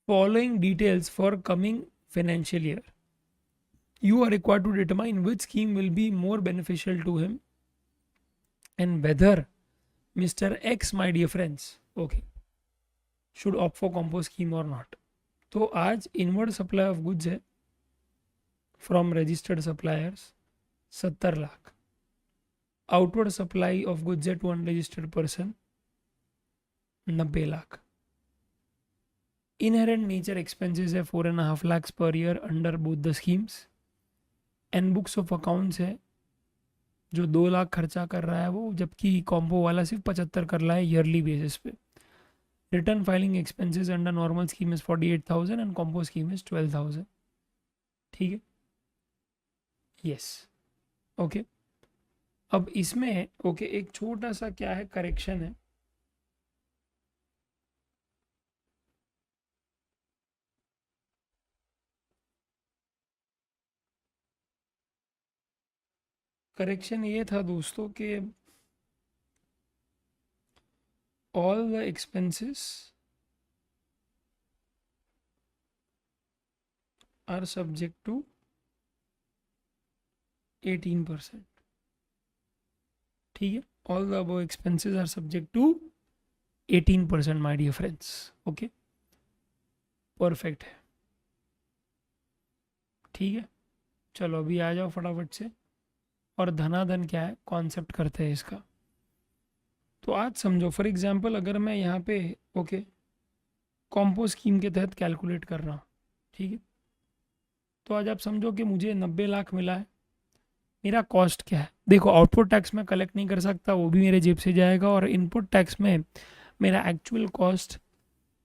following details for coming financial year. You are required to determine which scheme will be more beneficial to him and whether Mr. X, my dear friends, okay, should opt for compo scheme or not. तो आज inward supply of goods है from registered suppliers 70 lakh, outward supply of goods है to unregistered person 90 lakh, inherent nature expenses है 4.5 lakhs per year under both the schemes, and books of accounts है जो 2 लाख खर्चा कर रहा है वो, जबकि कॉम्बो वाला सिर्फ 75 कर रहा है ईयरली बेसिस पे। Return filing expenses under normal scheme is 48,000 and combo scheme is 12,000। ठीक है, यस, ओके। अब इसमें ओके एक छोटा सा क्या है, करेक्शन है। करेक्शन ये था दोस्तों कि all the expenses are subject to 18%। ठीक है, all the above expenses are subject to 18% my dear friends। Okay, perfect है, ठीक है। चलो अभी आ जाओ फटाफट से, और धनाधन क्या है कॉन्सेप्ट करते हैं इसका। तो आज समझो फॉर एग्जांपल अगर मैं यहाँ पे ओके कॉम्पो स्कीम के तहत कैलकुलेट कर रहा हूँ, ठीक है। तो आज आप समझो कि मुझे 90 लाख मिला है, मेरा कॉस्ट क्या है? देखो आउटपुट टैक्स में कलेक्ट नहीं कर सकता, वो भी मेरे जेब से जाएगा, और इनपुट टैक्स में मेरा एक्चुअल कॉस्ट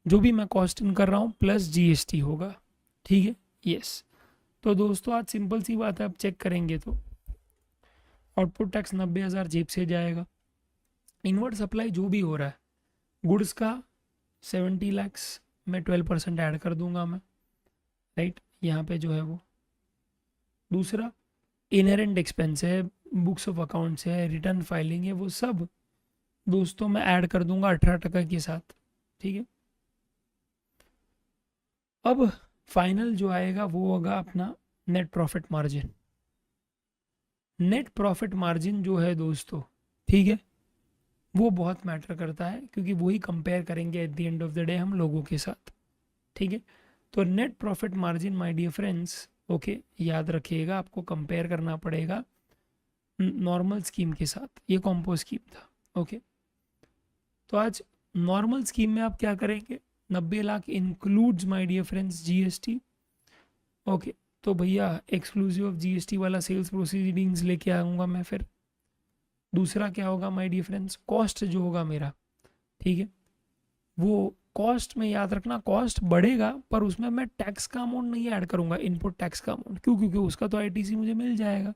जो भी मैं कॉस्ट इन कर रहा हूँ प्लस जीएसटी होगा। ठीक है, यस। तो दोस्तों आज सिंपल सी बात है, आप चेक करेंगे तो आउटपुट टैक्स 90,000 जेब से जाएगा, इनवर्ड सप्लाई जो भी हो रहा है गुड्स का 70 लैक्स मैं 12% ऐड कर दूंगा मैं, राइट, यहाँ पे जो है वो। दूसरा इनहेरेंट एक्सपेंस है, बुक्स ऑफ अकाउंट्स है, रिटर्न फाइलिंग है, वो सब दोस्तों मैं ऐड कर दूंगा 18% के साथ, ठीक है। अब फाइनल जो आएगा वो होगा अपना net profit margin. Net profit margin जो है दोस्तों, ठीक है, वो बहुत मैटर करता है, क्योंकि वही कंपेयर करेंगे at the end of the day हम लोगों के साथ, ठीक है। तो net profit margin my dear friends, okay, याद रखिएगा, आपको कंपेयर करना पड़ेगा नॉर्मल स्कीम के साथ। ये कॉम्पोज स्कीम था, ओके। तो आज नॉर्मल स्कीम में आप क्या करेंगे, 90 lakh includes my dear friends GST, okay. तो भैया एक्सक्लूसिव ऑफ जीएसटी वाला सेल्स प्रोसीडिंग्स लेके आऊँगा मैं फिर। दूसरा क्या होगा माय डियर फ्रेंड्स, कॉस्ट जो होगा मेरा, ठीक है, वो कॉस्ट में याद रखना कॉस्ट बढ़ेगा, पर उसमें मैं टैक्स का अमाउंट नहीं ऐड करूंगा, इनपुट टैक्स का अमाउंट, क्यों, क्योंकि उसका तो आईटीसी मुझे मिल जाएगा।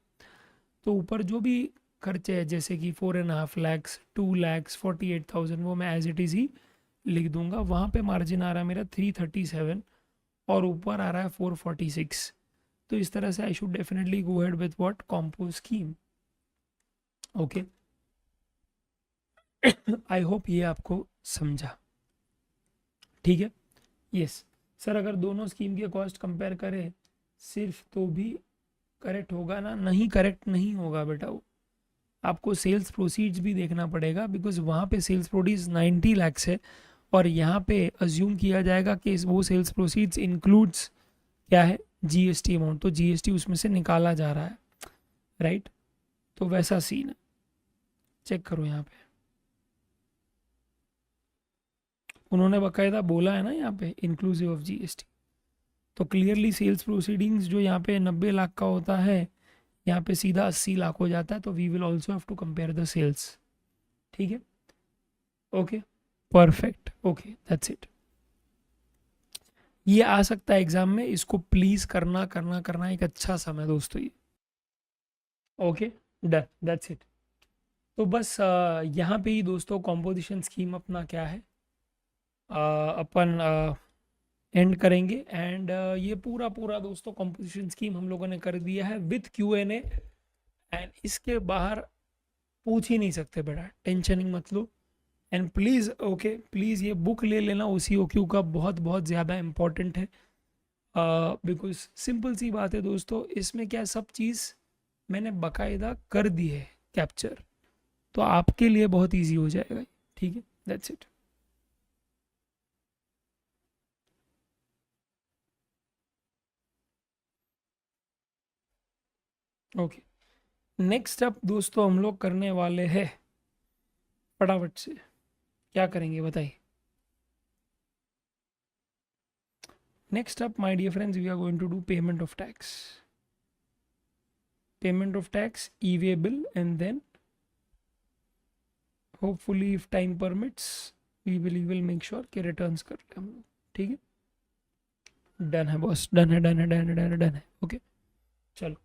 तो ऊपर जो भी खर्चे हैं जैसे कि 4.5 lakhs, 2 lakhs, 48,000, वो मैं एज इट इज़ ही लिख दूंगा। वहाँ पे मार्जिन आ रहा है मेरा 337 और ऊपर आ रहा है 446। तो इस तरह से I should definitely go head with what, compose scheme, okay. I hope ये आपको समझा, ठीक है। यस सर, अगर दोनों स्कीम के कॉस्ट कंपेयर करें सिर्फ तो भी करेक्ट होगा ना? नहीं, करेक्ट नहीं होगा बेटा। वो आपको सेल्स प्रोसीड्स भी देखना पड़ेगा, बिकॉज वहाँ पे सेल्स प्रोसीड्स 90 lakhs है और यहाँ पे अज्यूम किया जाएगा कि वो सेल्स प्रोसीड्स इंक्लूड्स क्या है, जीएसटी अमाउंट, तो जीएसटी उसमें से निकाला जा रहा है, राइट। तो वैसा सीन है, चेक करो यहाँ पे उन्होंने बाकायदा बोला है ना यहाँ पे इंक्लूसिव ऑफ जीएसटी। तो क्लियरली सेल्स प्रोसीडिंग्स जो यहाँ पे 90 लाख का होता है, यहाँ पे सीधा 80 लाख हो जाता है। तो we will also have to compare the sales, ठीक है, okay, perfect, okay, that's it. ये आ सकता है एग्जाम में, इसको प्लीज करना करना करना, एक अच्छा समय दोस्तों ये, ओके, डन, दैट्स इट। तो बस यहाँ पे ही दोस्तों कॉम्पोजिशन स्कीम अपना क्या है, अपन एंड करेंगे। एंड ये पूरा पूरा दोस्तों कॉम्पोजिशन स्कीम हम लोगों ने कर दिया है विथ Q&A। एंड इसके बाहर पूछ ही नहीं सकते बेटा, टेंशनिंग मत लो। एंड प्लीज़, ओके, प्लीज़ ये बुक ले लेना, OCOQ का बहुत बहुत ज़्यादा इम्पॉर्टेंट है। बिकॉज सिंपल सी बात है दोस्तों, इसमें क्या सब चीज़ मैंने बाकायदा कर दी है कैप्चर, तो आपके लिए बहुत ईजी हो जाएगा, ठीक है, that's it. Okay, next up दोस्तों हम लोग करने वाले हैं, फटाफट से क्या करेंगे बताइए। Next up my dear friends, we are going to do payment of tax, payment of tax, e-way bill, and then hopefully if time permits we will make sure कि रिटर्न्स कर ले हम लोग, ठीक है। डन है बॉस, डन है, done है, डन है, डन है, डन है, ओके। चलो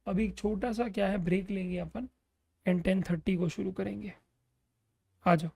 अभी एक छोटा सा क्या है ब्रेक लेंगे अपन, एंड 10:30 को शुरू करेंगे। आ जाओ।